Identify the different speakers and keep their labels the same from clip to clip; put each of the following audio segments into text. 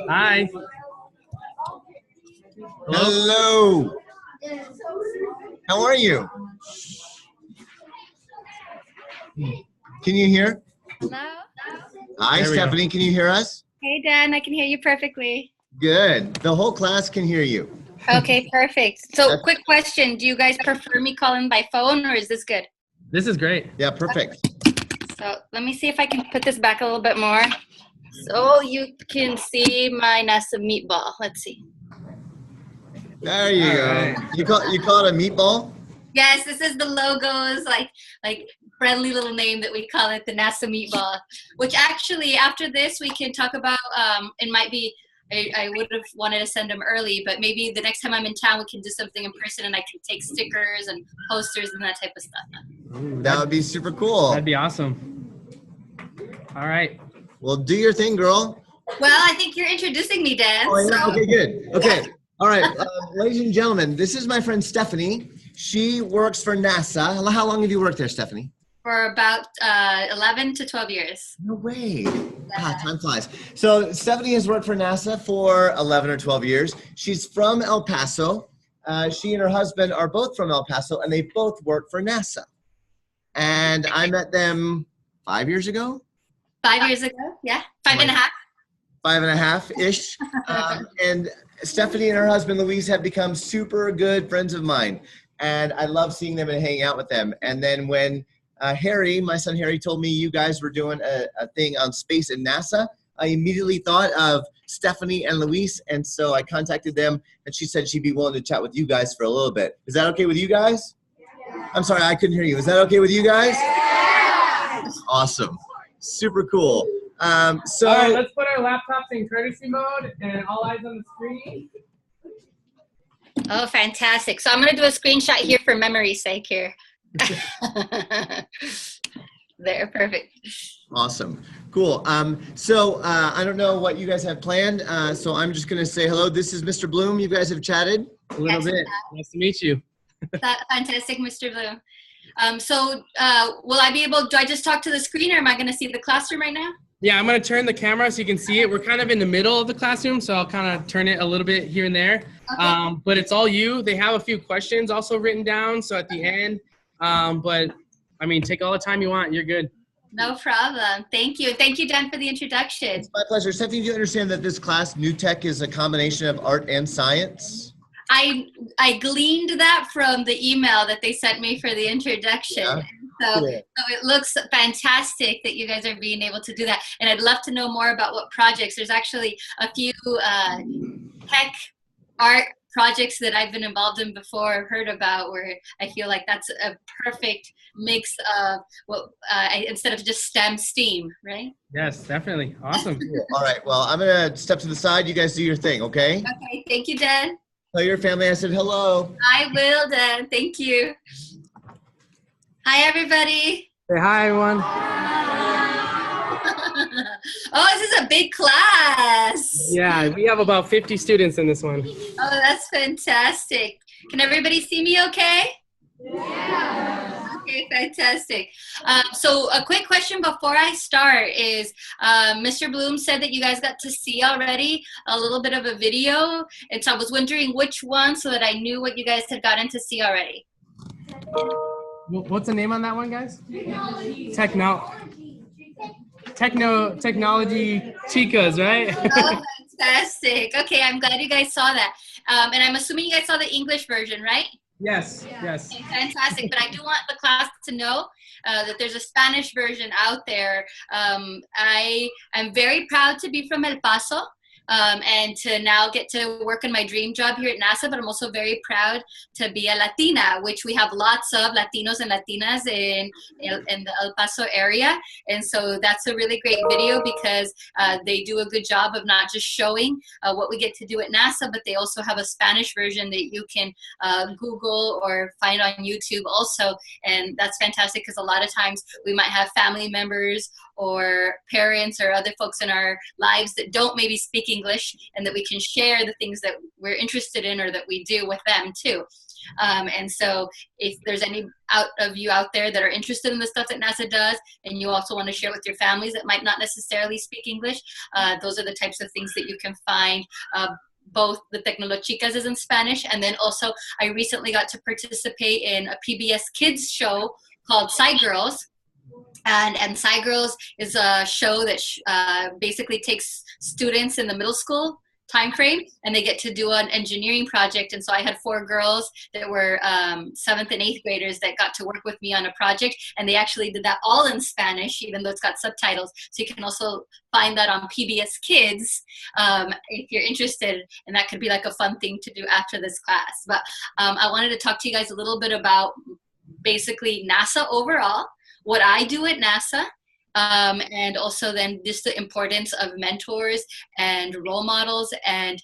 Speaker 1: Hi.
Speaker 2: Hello. How are you? Can you hear?
Speaker 3: Hello?
Speaker 2: Hi, Stephanie. Can you hear us?
Speaker 3: Hey, Dan. I can hear you perfectly.
Speaker 2: Good. The whole class can hear you.
Speaker 3: Okay, perfect. So, quick question. Do you guys prefer me calling by phone, or is this good?
Speaker 1: This is great.
Speaker 2: Yeah, perfect.
Speaker 3: So, let me see if I can put this back a little bit more so you can see my NASA meatball. Let's see.
Speaker 2: There you go.
Speaker 1: Right.
Speaker 2: You call it a meatball?
Speaker 3: Yes, this is the logo's like friendly little name that we call it, the NASA meatball. Which actually, after this, we can talk about. It might be. I would have wanted to send them early, but maybe the next time I'm in town, we can do something in person, and I can take stickers and posters and that type of stuff.
Speaker 1: Ooh,
Speaker 2: That would be super cool.
Speaker 1: That'd be awesome. All right.
Speaker 2: Well, do your thing, girl.
Speaker 3: Well, I think you're introducing me, Dan.
Speaker 2: Oh, yeah?
Speaker 3: So.
Speaker 2: Okay, good. Okay. All right. Ladies and gentlemen, this is my friend Stephanie. She works for NASA. How long have you worked there, Stephanie?
Speaker 3: For about 11 to 12 years.
Speaker 2: No way. God, time flies. So Stephanie has worked for NASA for 11 or 12 years. She's from El Paso. She and her husband are both from El Paso, and they both work for NASA. And I met them 5 years ago?
Speaker 3: 5 years ago, yeah. 5.5.
Speaker 2: 5.5-ish. And Stephanie and her husband, Luis, have become super good friends of mine. And I love seeing them and hanging out with them. And then when Harry, my son Harry, told me you guys were doing a thing on space in NASA, I immediately thought of Stephanie and Luis. And so I contacted them, and she said she'd be willing to chat with you guys for a little bit. Is that okay with you guys? Yeah. I'm sorry, I couldn't hear you. Is that okay with you guys? Yeah. Awesome. Super cool. So
Speaker 1: all right, let's put our laptops in courtesy mode and all eyes on the screen.
Speaker 3: Oh, fantastic. So I'm going to do a screenshot here for memory's sake here. There, perfect.
Speaker 2: Awesome. Cool. So I don't know what you guys have planned. So I'm just going to say hello. This is Mr. Bloom. You guys have chatted a little bit.
Speaker 1: Nice to meet you.
Speaker 3: Fantastic, Mr. Bloom. Will I be able, do I just talk to the screen, or am I going to see the classroom right now?
Speaker 1: Yeah, I'm going to turn the camera so you can see it. We're kind of in the middle of the classroom, so I'll kind of turn it a little bit here and there. Okay. But it's all you. They have a few questions also written down, so at the end. But, I mean, take all the time you want. You're good.
Speaker 3: No problem. Thank you. Thank you, Dan, for the introduction.
Speaker 2: It's my pleasure. Stephanie, do you understand that this class, New Tech, is a combination of art and science?
Speaker 3: I gleaned that from the email that they sent me for the introduction. Yeah. So it looks fantastic that you guys are being able to do that. And I'd love to know more about what projects. There's actually a few tech art projects that I've been involved in before, heard about, where I feel like that's a perfect mix of what instead of just STEM, right?
Speaker 1: Yes, definitely. Awesome.
Speaker 2: All right. Well, I'm going to step to the side. You guys do your thing, okay?
Speaker 3: Okay. Thank you, Dan.
Speaker 2: Tell your family I said hello.
Speaker 3: I will, Dan. Thank you. Hi, everybody.
Speaker 1: Say hi, everyone.
Speaker 3: Oh, this is a big class.
Speaker 1: Yeah, we have about 50 students in this one.
Speaker 3: Oh, that's fantastic. Can everybody see me okay? Yeah. Okay, fantastic. So a quick question before I start is, Mr. Bloom said that you guys got to see already a little bit of a video. And so I was wondering which one, so that I knew what you guys had gotten to see already.
Speaker 1: What's the name on that one, guys? Technology chicas, right?
Speaker 3: Oh, fantastic. Okay, I'm glad you guys saw that. And I'm assuming you guys saw the English version, right?
Speaker 1: Yes, yes.
Speaker 3: Okay, fantastic. But I do want the class to know that there's a Spanish version out there. I am very proud to be from El Paso. and to now get to work in my dream job here at NASA. But I'm also very proud to be a Latina, which we have lots of Latinos and Latinas in the El Paso area. And so that's a really great video because they do a good job of not just showing what we get to do at NASA, but they also have a Spanish version that you can Google or find on YouTube also. And that's fantastic because a lot of times we might have family members or parents or other folks in our lives that don't maybe speak English, and that we can share the things that we're interested in or that we do with them too. And so if there's any of you out there that are interested in the stuff that NASA does, and you also want to share with your families that might not necessarily speak English, those are the types of things that you can find. Both the Tecnolochicas is in Spanish, and then also I recently got to participate in a PBS Kids show called Sci Girls. And Sci Girls is a show that basically takes students in the middle school time frame, and they get to do an engineering project. And so I had 4 girls that were 7th and 8th graders that got to work with me on a project, and they actually did that all in Spanish, even though it's got subtitles. So you can also find that on PBS Kids if you're interested, and that could be like a fun thing to do after this class. But I wanted to talk to you guys a little bit about basically NASA overall, what I do at NASA, and also then just the importance of mentors and role models and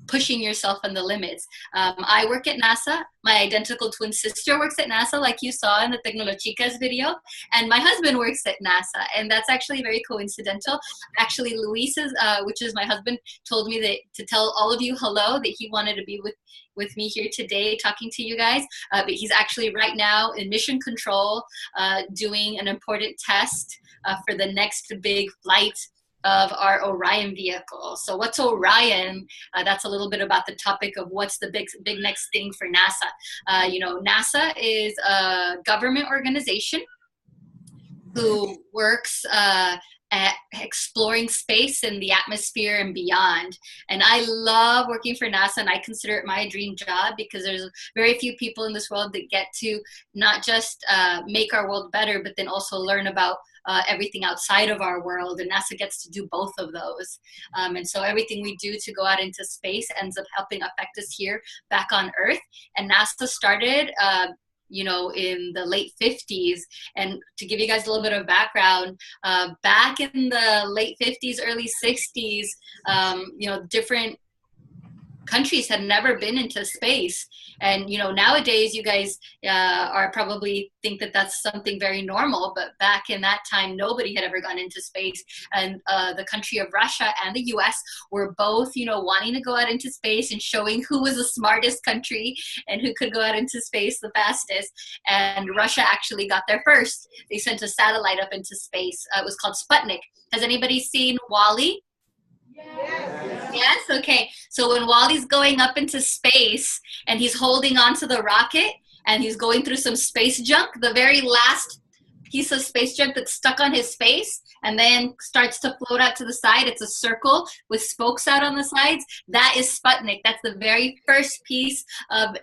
Speaker 3: pushing yourself on the limits. I work at NASA. My identical twin sister works at NASA, like you saw in the Tecnolochicas video, and my husband works at NASA, and that's actually very coincidental. Actually, Luis, which is my husband, told me that to tell all of you hello, that he wanted to be with me here today talking to you guys, but he's actually right now in mission control doing an important test for the next big flight of our Orion vehicle. So what's Orion? That's a little bit about the topic of what's the big next thing for NASA. NASA is a government organization who works at exploring space and the atmosphere and beyond. And I love working for NASA, and I consider it my dream job because there's very few people in this world that get to not just make our world better, but then also learn about everything outside of our world, and NASA gets to do both of those. And so everything we do to go out into space ends up helping affect us here back on Earth. And NASA started in the late 50s. And to give you guys a little bit of background, back in the late 50s, early 60s, different countries had never been into space. And nowadays you guys are probably think that that's something very normal, but back in that time nobody had ever gone into space. And the country of Russia and the US were both wanting to go out into space and showing who was the smartest country and who could go out into space the fastest. And Russia actually got there first. They sent a satellite up into space. It was called Sputnik. Has anybody seen WALL-E? Yes? Okay. So when Wally's going up into space and he's holding onto the rocket and he's going through some space junk, the very last piece of space junk that's stuck on his face and then starts to float out to the side, it's a circle with spokes out on the sides, that is Sputnik. That's the very first piece of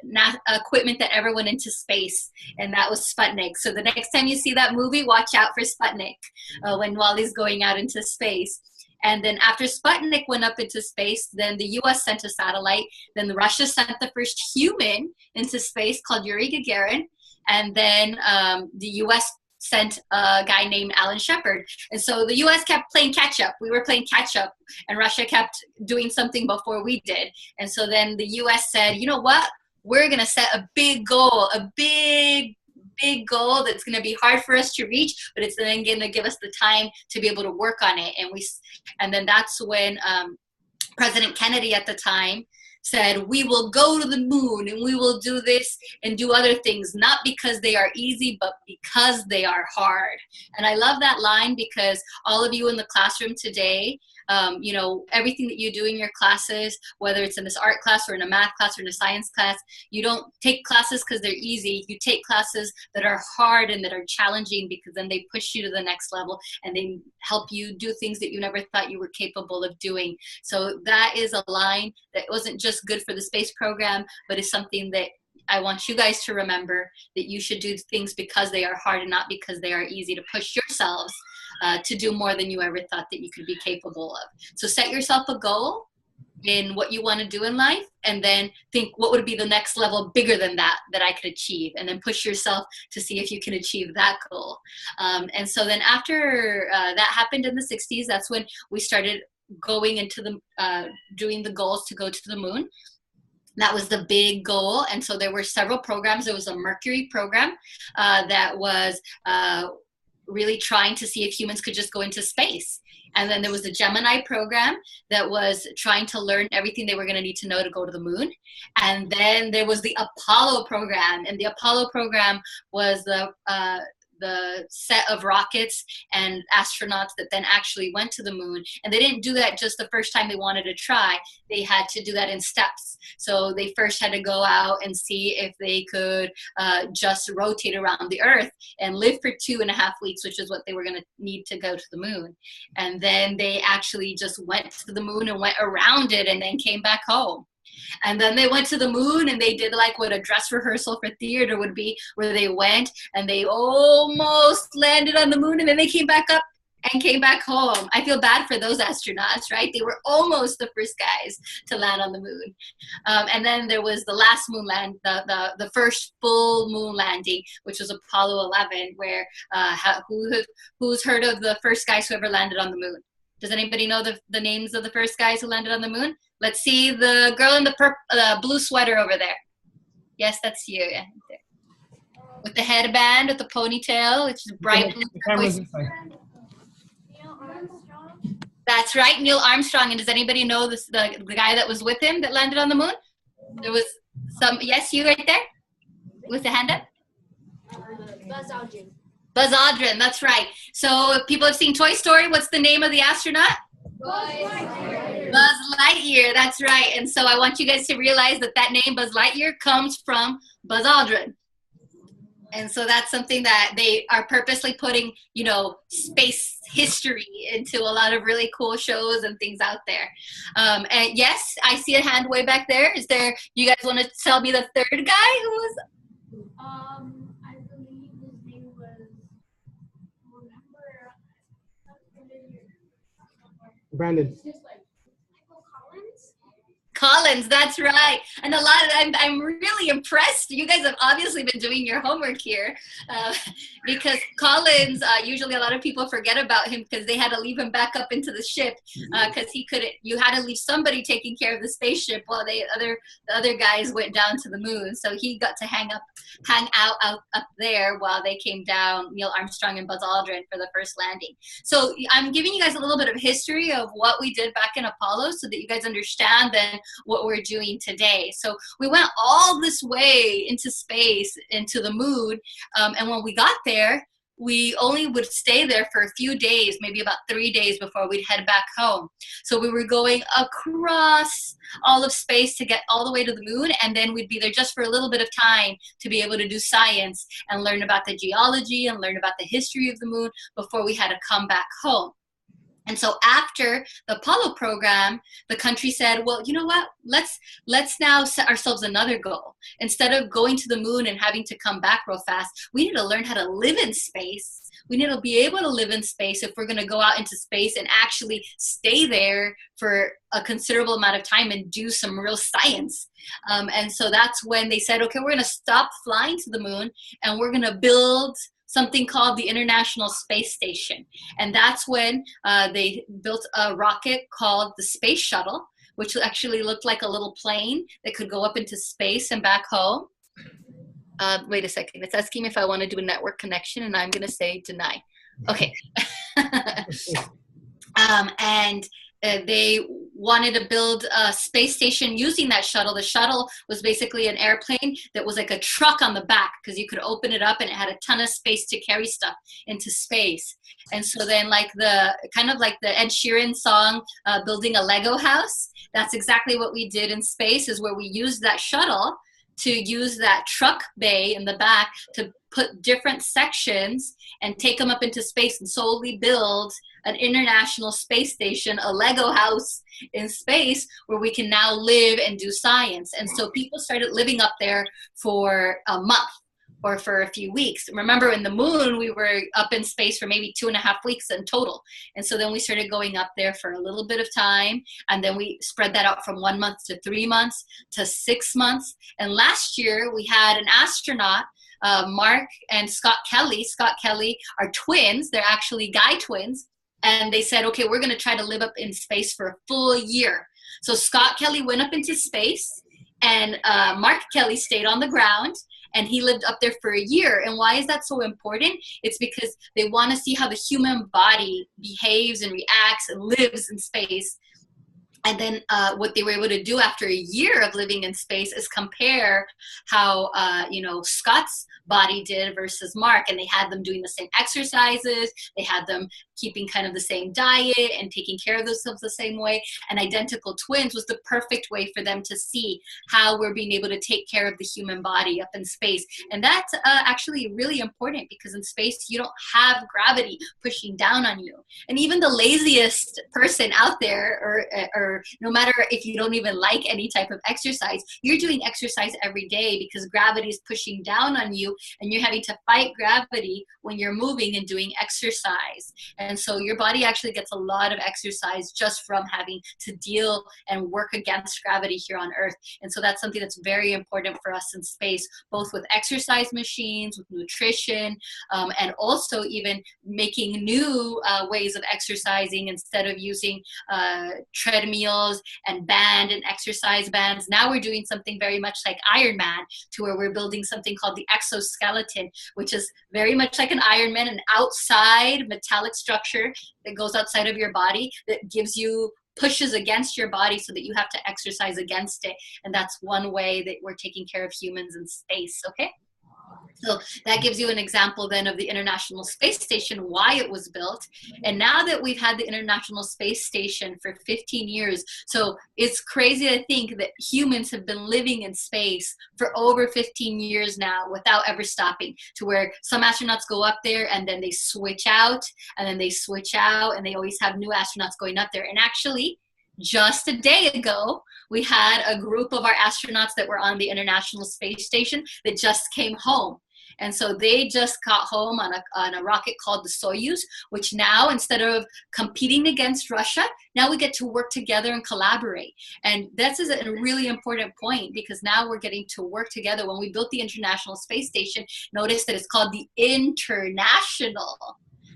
Speaker 3: equipment that ever went into space, and that was Sputnik. So the next time you see that movie, watch out for Sputnik when Wally's going out into space. And then after Sputnik went up into space, then the U.S. sent a satellite. Then Russia sent the first human into space called Yuri Gagarin. And then the U.S. sent a guy named Alan Shepard. And so the U.S. kept playing catch up. We were playing catch up, and Russia kept doing something before we did. And so then the U.S. said, you know what? We're going to set a big goal, a big goal that's going to be hard for us to reach, but it's then going to give us the time to be able to work on it. And then that's when President Kennedy at the time said, we will go to the moon and we will do this and do other things, not because they are easy, but because they are hard. And I love that line because all of you in the classroom today, everything that you do in your classes, whether it's in this art class or in a math class or in a science class, you don't take classes because they're easy. You take classes that are hard and that are challenging because then they push you to the next level and they help you do things that you never thought you were capable of doing. So that is a line that wasn't just good for the space program, but is something that I want you guys to remember, that you should do things because they are hard and not because they are easy, to push yourselves to do more than you ever thought that you could be capable of. So set yourself a goal in what you want to do in life, and then think what would be the next level bigger than that I could achieve, and then push yourself to see if you can achieve that goal. And so then after that happened in the 60s, that's when we started going into the doing the goals to go to the moon. That was the big goal. And so there were several programs. There was a Mercury program that was really trying to see if humans could just go into space. And then there was the Gemini program that was trying to learn everything they were going to need to know to go to the moon. And then there was the Apollo program. And the Apollo program was the set of rockets and astronauts that then actually went to the moon. And they didn't do that just the first time they wanted to try. They had to do that in steps. So they first had to go out and see if they could just rotate around the Earth and live for 2.5 weeks, which is what they were going to need to go to the moon. And then they actually just went to the moon and went around it and then came back home. And then they went to the moon and they did like what a dress rehearsal for theater would be, where they went and they almost landed on the moon and then they came back up and came back home. I feel bad for those astronauts, right? They were almost the first guys to land on the moon. And then there was the last moon land, the first full moon landing, which was Apollo 11, where who's heard of the first guys who ever landed on the moon? Does anybody know the names of the first guys who landed on the moon? Let's see the girl in the blue sweater over there. Yes, that's you. Yeah, with the headband, with the ponytail, which is bright blue.
Speaker 4: Neil Armstrong.
Speaker 3: That's right, Neil Armstrong. And does anybody know the guy that was with him that landed on the moon? There was some. Yes, you right there with the hand up.
Speaker 4: Buzz Aldrin.
Speaker 3: Buzz Aldrin, that's right. So if people have seen Toy Story, what's the name of the astronaut?
Speaker 4: Buzz Lightyear.
Speaker 3: Buzz Lightyear, that's right. And so I want you guys to realize that name, Buzz Lightyear, comes from Buzz Aldrin. And so that's something that they are purposely putting, space history into a lot of really cool shows and things out there. And yes, I see a hand way back there. You guys want to tell me the third guy who was?
Speaker 4: I believe his name was,
Speaker 1: Brandon.
Speaker 4: Michael Collins.
Speaker 3: Collins, that's right. And I'm really impressed. You guys have obviously been doing your homework here because Collins, usually a lot of people forget about him because they had to leave him back up into the ship because you had to leave somebody taking care of the spaceship while the other guys went down to the moon. So he got to hang out up there while they came down, Neil Armstrong and Buzz Aldrin, for the first landing. So I'm giving you guys a little bit of history of what we did back in Apollo so that you guys understand then what we're doing today. So we went all this way into space, into the moon, and when we got there, we only would stay there for a few days, maybe about 3 days before we'd head back home. So we were going across all of space to get all the way to the moon, and then we'd be there just for a little bit of time to be able to do science and learn about the geology and learn about the history of the moon before we had to come back home. And so after the Apollo program, the country said, well, you know what? Let's now set ourselves another goal. Instead of going to the moon and having to come back real fast, we need to learn how to live in space. We need to be able to live in space if we're going to go out into space and actually stay there for a considerable amount of time and do some real science. And so that's when they said, okay, we're going to stop flying to the moon and we're going to build something called the International Space Station. And that's when they built a rocket called the Space Shuttle, which actually looked like a little plane that could go up into space and back home. Wait a second, it's asking me if I want to do a network connection, and I'm gonna say deny. Okay. They wanted to build a space station using that shuttle. The shuttle was basically an airplane that was like a truck on the back because you could open it up and it had a ton of space to carry stuff into space. And so then kind of like the Ed Sheeran song, Building a Lego House, that's exactly what we did in space, is where we used that shuttle to use that truck bay in the back to put different sections and take them up into space and solely build an International Space Station, a Lego house in space where we can now live and do science. And so people started living up there for a month or for a few weeks. Remember, in the moon, we were up in space for maybe 2.5 weeks in total. And so then we started going up there for a little bit of time. And then we spread that out from 1 month to 3 months to 6 months. And last year we had an astronaut, Mark and Scott Kelly. Scott Kelly are twins. They're actually guy twins. And they said, okay, we're going to try to live up in space for a full year. So Scott Kelly went up into space, and Mark Kelly stayed on the ground, and he lived up there for a year. And why is that so important? It's because they want to see how the human body behaves and reacts and lives in space. And then what they were able to do after a year of living in space is compare how, Scott's body did versus Mark. And they had them doing the same exercises. They had them keeping kind of the same diet and taking care of themselves the same way. And identical twins was the perfect way for them to see how we're being able to take care of the human body up in space. And that's actually really important, because in space, you don't have gravity pushing down on you. And even the laziest person out there, or no matter if you don't even like any type of exercise, you're doing exercise every day because gravity is pushing down on you, and you're having to fight gravity when you're moving and doing exercise. And so your body actually gets a lot of exercise just from having to deal and work against gravity here on Earth. And so that's something that's very important for us in space, both with exercise machines, with nutrition, and also even making new ways of exercising instead of using treadmills and band and exercise bands. Now we're doing something very much like Iron Man, to where we're building something called the exoskeleton, which is very much like an Iron Man, an outside metallic structure that goes outside of your body that pushes against your body so that you have to exercise against it. And that's one way that we're taking care of humans in space, okay? So that gives you an example then of the International Space Station, why it was built. And now that we've had the International Space Station for 15 years, so it's crazy to think that humans have been living in space for over 15 years now without ever stopping, to where some astronauts go up there and then they switch out, and then they switch out, and they always have new astronauts going up there. And actually, just a day ago, we had a group of our astronauts that were on the International Space Station that just came home. And so they just got home on a rocket called the Soyuz, which now, instead of competing against Russia, now we get to work together and collaborate. And this is a really important point, because now we're getting to work together. When we built the International Space Station, notice that it's called the International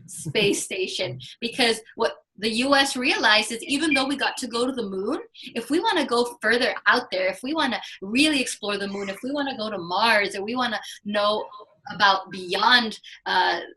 Speaker 3: Space Station, because what the US realized is, even though we got to go to the moon, if we want to go further out there, if we want to really explore the moon, if we want to go to Mars, or we want to know about beyond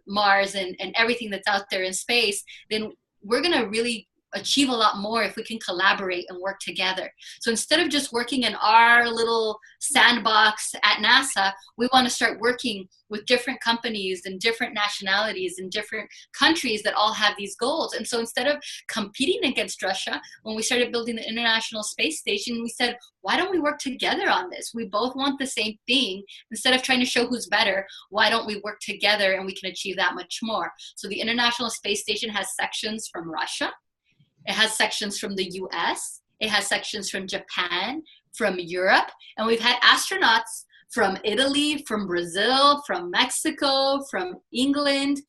Speaker 3: Mars and everything that's out there in space, then we're going to really achieve a lot more if we can collaborate and work together. So instead of just working in our little sandbox at NASA, we want to start working with different companies and different nationalities and different countries that all have these goals. And so instead of competing against Russia, when we started building the International Space Station, we said, why don't we work together on this? We both want the same thing. Instead of trying to show who's better, why don't we work together and we can achieve that much more? So the International Space Station has sections from Russia. It has sections from the US, it has sections from Japan, from Europe, and we've had astronauts from Italy, from Brazil, from Mexico, from England,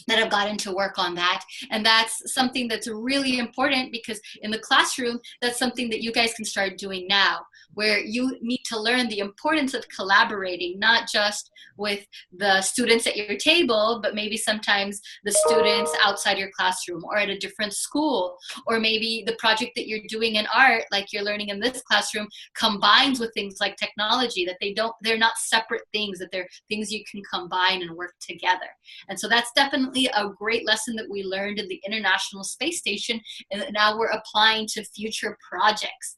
Speaker 3: that have gotten to work on that. And that's something that's really important, because in the classroom, that's something that you guys can start doing now, where you need to learn the importance of collaborating, not just with the students at your table, but maybe sometimes the students outside your classroom or at a different school, or maybe the project that you're doing in art, like you're learning in this classroom, combines with things like technology, that they're not separate things, that they're things you can combine and work together. And so that's definitely a great lesson that we learned in the International Space Station, and now we're applying to future projects.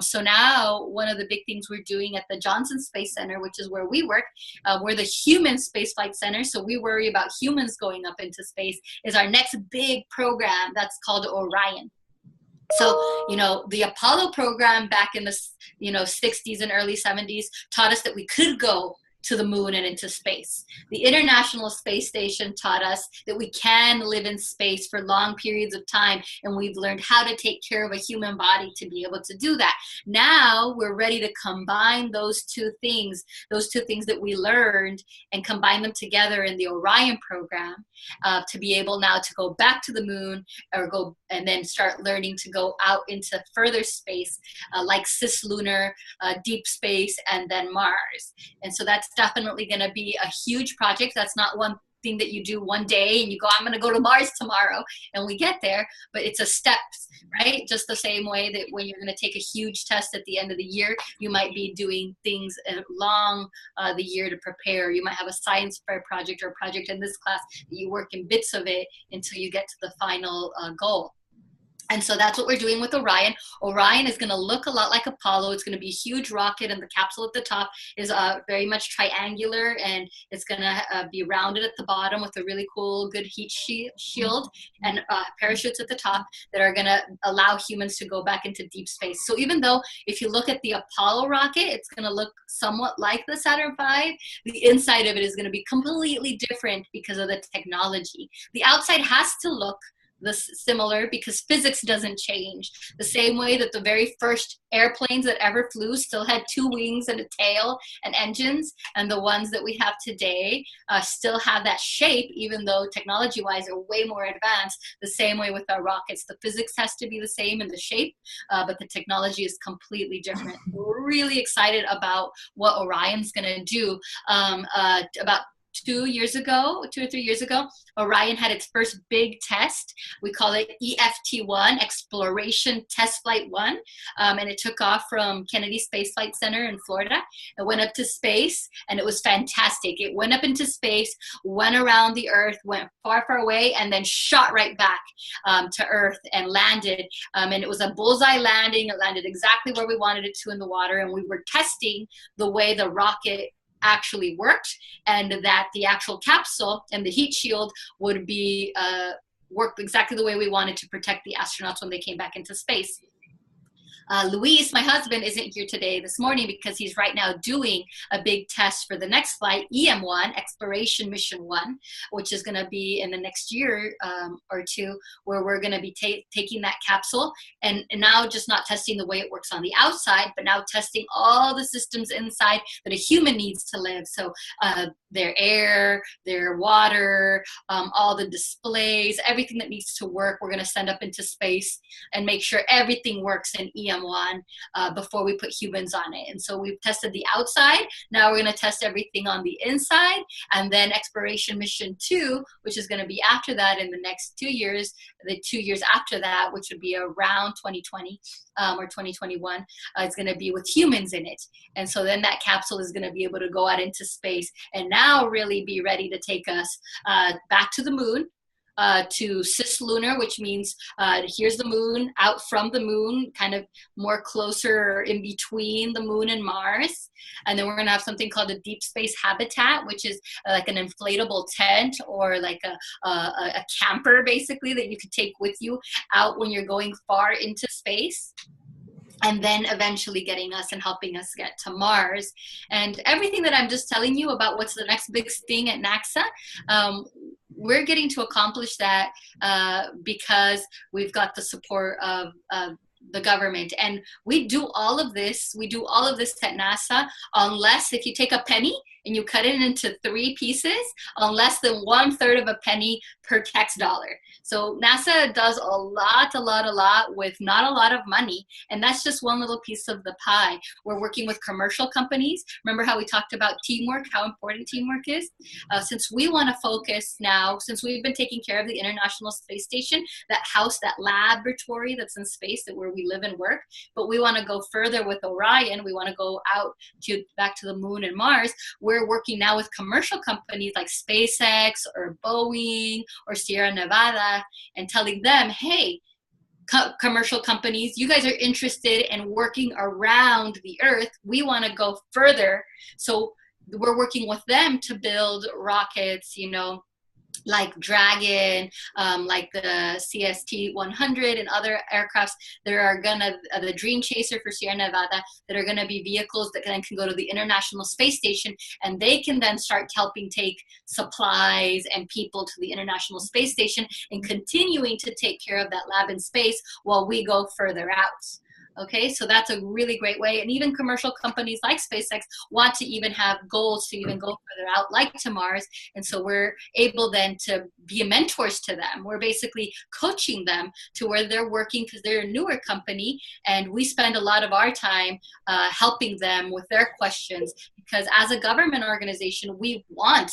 Speaker 3: So now one of the big things we're doing at the Johnson Space Center, which is where we work, we're the Human Spaceflight Center, so we worry about humans going up into space, is our next big program that's called Orion. So, the Apollo program back in the, 60s and early 70s taught us that we could go to the moon and into space. The International Space Station taught us that we can live in space for long periods of time, and we've learned how to take care of a human body to be able to do that. Now we're ready to combine those two things that we learned, and combine them together in the Orion program to be able now to go back to the moon, or go and then start learning to go out into further space, like cislunar, deep space, and then Mars. And so that's definitely going to be a huge project. That's not one thing that you do one day and you go, I'm going to go to Mars tomorrow, and we get there, but it's a steps, right? Just the same way that when you're going to take a huge test at the end of the year, you might be doing things along the year to prepare. You might have a science fair project or a project in this class that you work in bits of it until you get to the final goal. And so that's what we're doing with Orion. Orion is going to look a lot like Apollo. It's going to be a huge rocket, and the capsule at the top is very much triangular, and it's going to be rounded at the bottom with a really cool, good heat shield and parachutes at the top that are going to allow humans to go back into deep space. So even though if you look at the Apollo rocket, it's going to look somewhat like the Saturn V, the inside of it is going to be completely different because of the technology. The outside has to look similar because physics doesn't change. The same way that the very first airplanes that ever flew still had two wings and a tail and engines, and the ones that we have today still have that shape, even though technology-wise are way more advanced. The same way with our rockets, the physics has to be the same in the shape, but the technology is completely different. We're really excited about what Orion's going to do. About 2 or 3 years ago, Orion had its first big test. We call it EFT-1, Exploration Test Flight 1, and it took off from Kennedy Space Flight Center in Florida. It went up to space, and it was fantastic. It went up into space, went around the Earth, went far, far away, and then shot right back to Earth and landed. And it was a bullseye landing. It landed exactly where we wanted it to in the water, and we were testing the way the rocket actually worked, and that the actual capsule and the heat shield would be work exactly the way we wanted to protect the astronauts when they came back into space. Luis, my husband, isn't here today this morning because he's right now doing a big test for the next flight, EM1, Exploration Mission 1, which is going to be in the next year or two, where we're going to be taking that capsule and now just not testing the way it works on the outside, but now testing all the systems inside that a human needs to live. So their air, their water, all the displays, everything that needs to work, we're going to send up into space and make sure everything works in EM1 before we put humans on it. And so we've tested the outside. Now we're going to test everything on the inside. And then Exploration Mission 2, which is going to be after that in the next 2 years, the 2 years after that, which would be around 2020 or 2021, is going to be with humans in it. And so then that capsule is going to be able to go out into space and now really be ready to take us back to the moon, to cislunar, which means here's the moon, out from the moon, kind of more closer in between the moon and Mars. And then we're going to have something called a deep space habitat, which is like an inflatable tent or like a camper, basically, that you could take with you out when you're going far into space. And then eventually getting us and helping us get to Mars. And everything that I'm just telling you about what's the next big thing at NASA, we're getting to accomplish that because we've got the support of the government. And we do all of this at NASA, unless if you take a penny and you cut it into 3 pieces, on less than 1/3 of a penny per tax dollar. So NASA does a lot with not a lot of money, and that's just one little piece of the pie. We're working with commercial companies. Remember how we talked about teamwork, how important teamwork is? Since we want to focus now, since we've been taking care of the International Space Station, that house, that laboratory that's in space, that where we live and work, but we want to go further with Orion. We want to go out to back to the moon and Mars. We're working now with commercial companies like SpaceX or Boeing or Sierra Nevada, and telling them, hey, commercial companies, you guys are interested in working around the Earth. We want to go further. So we're working with them to build rockets, like Dragon, like the CST-100 and other aircrafts. There are gonna, the Dream Chaser for Sierra Nevada, that are gonna be vehicles that can go to the International Space Station, and they can then start helping take supplies and people to the International Space Station and continuing to take care of that lab in space while we go further out. Okay, so that's a really great way. And even commercial companies like SpaceX want to even have goals to even go further out, like to Mars. And so we're able then to be mentors to them. We're basically coaching them to where they're working, because they're a newer company. And we spend a lot of our time helping them with their questions, because as a government organization, we want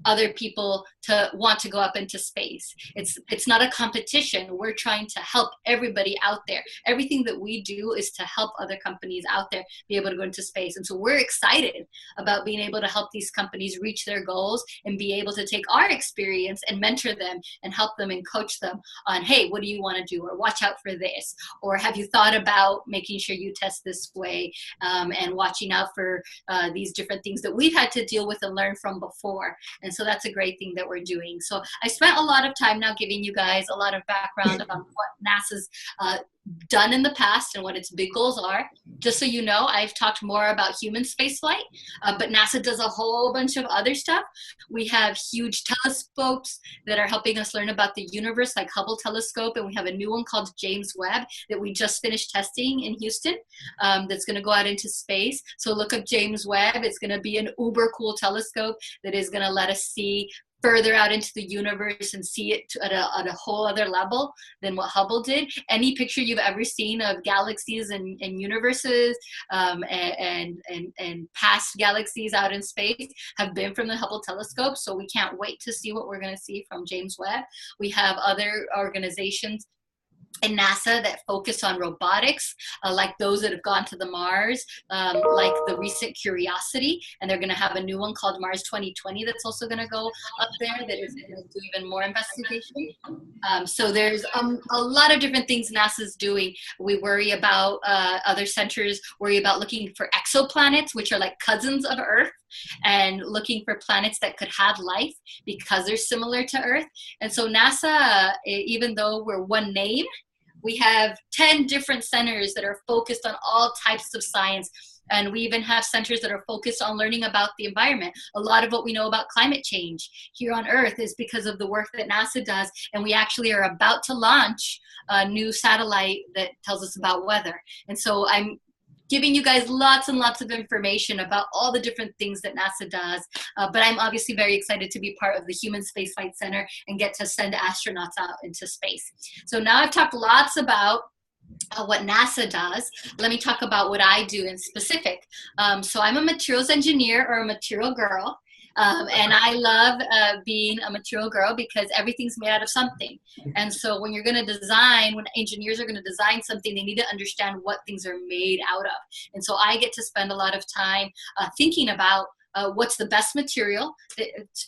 Speaker 3: other people to want to go up into space. It's not a competition. We're trying to help everybody out there. Everything that we do is to help other companies out there be able to go into space. And so we're excited about being able to help these companies reach their goals and be able to take our experience and mentor them and help them and coach them on, hey, what do you want to do? Or watch out for this. Or have you thought about making sure you test this way, and watching out for these different things that we've had to deal with and learn from before. And so that's a great thing that we're doing. So I spent a lot of time now giving you guys a lot of background on what NASA's done in the past and what its big goals are. Just so you know, I've talked more about human spaceflight, but NASA does a whole bunch of other stuff. We have huge telescopes that are helping us learn about the universe, like Hubble telescope, and we have a new one called James Webb that we just finished testing in Houston, that's going to go out into space. So look up James Webb. It's going to be an uber cool telescope that is going to let us see further out into the universe and see it at a whole other level than what Hubble did. Any picture you've ever seen of galaxies and universes, and past galaxies out in space have been from the Hubble telescope. So we can't wait to see what we're going to see from James Webb. We have other organizations in NASA that focus on robotics, like those that have gone to the Mars, like the recent Curiosity, and they're going to have a new one called Mars 2020 that's also going to go up there that is going to do even more investigation. So there's a lot of different things NASA's doing. We worry about, other centers worry about looking for exoplanets, which are like cousins of Earth, and looking for planets that could have life because they're similar to Earth. And so NASA, even though we're one name, we have 10 different centers that are focused on all types of science. And we even have centers that are focused on learning about the environment. A lot of what we know about climate change here on Earth is because of the work that NASA does. And we actually are about to launch a new satellite that tells us about weather. And so I'm giving you guys lots and lots of information about all the different things that NASA does. But I'm obviously very excited to be part of the Human Spaceflight Center and get to send astronauts out into space. So now I've talked lots about what NASA does. Let me talk about what I do in specific. So I'm a materials engineer, or a material girl. And I love being a material girl because everything's made out of something. And so when you're going to design, when engineers are going to design something, they need to understand what things are made out of. And so I get to spend a lot of time thinking about what's the best material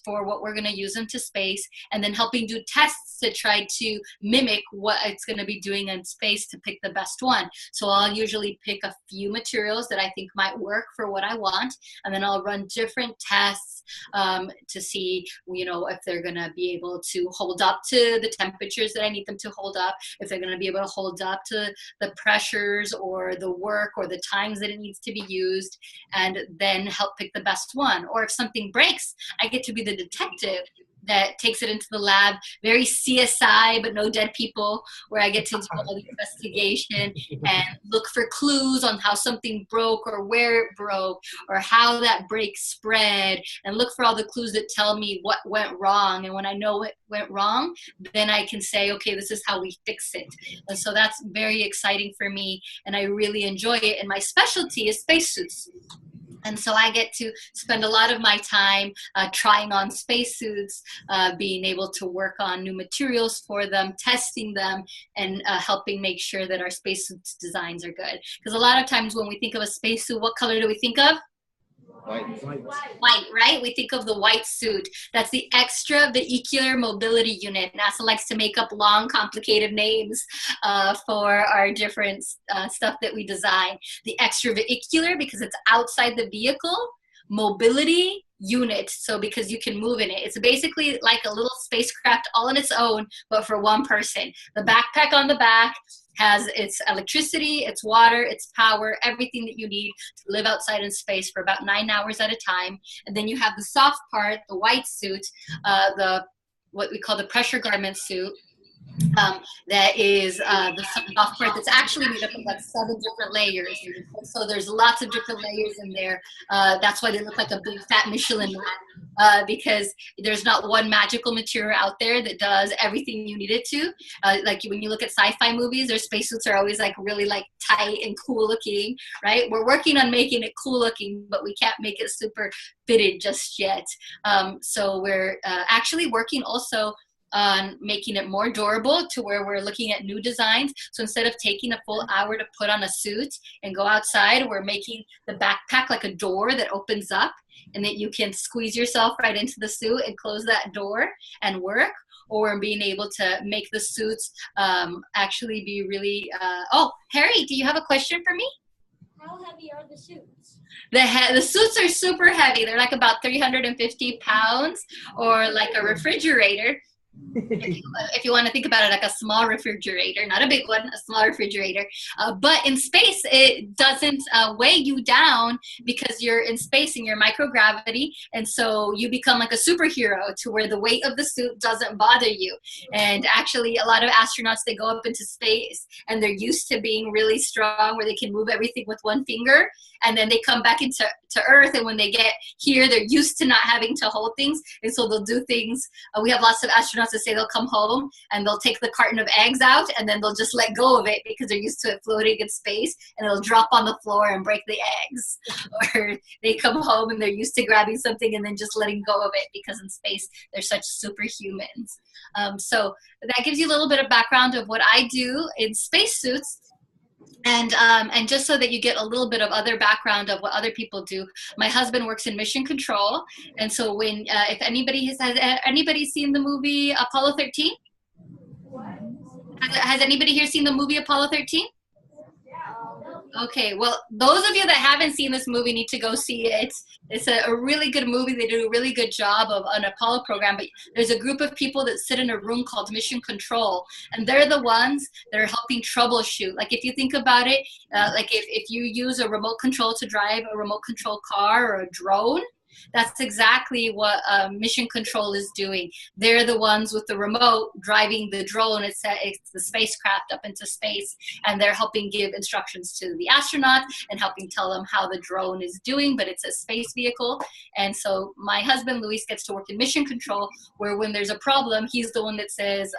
Speaker 3: for what we're going to use into space, and then helping do tests to try to mimic what it's going to be doing in space to pick the best one. So I'll usually pick a few materials that I think might work for what I want, and then I'll run different tests to see, you know, if they're going to be able to hold up to the temperatures that I need them to hold up, if they're going to be able to hold up to the pressures or the work or the times that it needs to be used, and then help pick the best one. Or if something breaks, I get to be the detective that takes it into the lab, very CSI, but no dead people, where I get to do all the investigation and look for clues on how something broke or where it broke or how that break spread, and look for all the clues that tell me what went wrong. And when I know what went wrong, then I can say, okay, this is how we fix it. And so that's very exciting for me, and I really enjoy it. And my specialty is spacesuits. And so I get to spend a lot of my time trying on spacesuits, being able to work on new materials for them, testing them, and helping make sure that our spacesuits designs are good. Because a lot of times when we think of a spacesuit, what color do we think of? White, right? We think of the white suit. That's the extra vehicular mobility unit. NASA likes to make up long, complicated names for our different stuff that we design. The extra vehicular, because it's outside the vehicle. Mobility unit. So because you can move in it, it's basically like a little spacecraft all on its own, but for one person. The backpack on the back has its electricity, its water, its power, everything that you need to live outside in space for about 9 hours at a time. And then you have the soft part, the white suit, the what we call the pressure garment suit. That is the soft part that's actually made up of like 7 different layers. And so there's lots of different layers in there. That's why they look like a big fat Michelin man, because there's not one magical material out there that does everything you need it to. Like when you look at sci-fi movies, their spacesuits are always like really like tight and cool looking, right? We're working on making it cool looking, but we can't make it super fitted just yet. So we're actually working also on making it more durable to where we're looking at new designs. So instead of taking a full hour to put on a suit and go outside, we're making the backpack like a door that opens up and that you can squeeze yourself right into the suit and close that door and work. Or being able to make the suits actually be really, oh, Harry, do you have a question for me?
Speaker 4: How heavy are the suits?
Speaker 3: The suits are super heavy. They're like about 350 pounds or like a refrigerator. If you want to think about it like a small refrigerator, not a big one, a small refrigerator. But in space, it doesn't weigh you down because you're in space and you're microgravity. And so you become like a superhero to where the weight of the suit doesn't bother you. And actually, a lot of astronauts, they go up into space and they're used to being really strong where they can move everything with one finger. And then they come back into Earth. And when they get here, they're used to not having to hold things. And so they'll do things. We have lots of astronauts that say they'll come home and they'll take the carton of eggs out and then they'll just let go of it because they're used to it floating in space, and it'll drop on the floor and break the eggs. Or they come home and they're used to grabbing something and then just letting go of it because in space they're such superhumans. So that gives you a little bit of background of what I do in spacesuits. And just so that you get a little bit of other background of what other people do, my husband works in mission control. And so when, if anybody has anybody seen the movie Apollo 13? Has anybody here seen the movie Apollo 13? Okay, well, those of you that haven't seen this movie need to go see it. It's a really good movie. They do a really good job of an Apollo program, but there's a group of people that sit in a room called Mission Control, and they're the ones that are helping troubleshoot. Like if you think about it, like if you use a remote control to drive a remote control car or a drone, that's exactly what Mission Control is doing. They're the ones with the remote driving the drone. It's the spacecraft up into space, and they're helping give instructions to the astronauts and helping tell them how the drone is doing, but it's a space vehicle. And so my husband, Luis, gets to work in Mission Control, where when there's a problem, he's the one that says,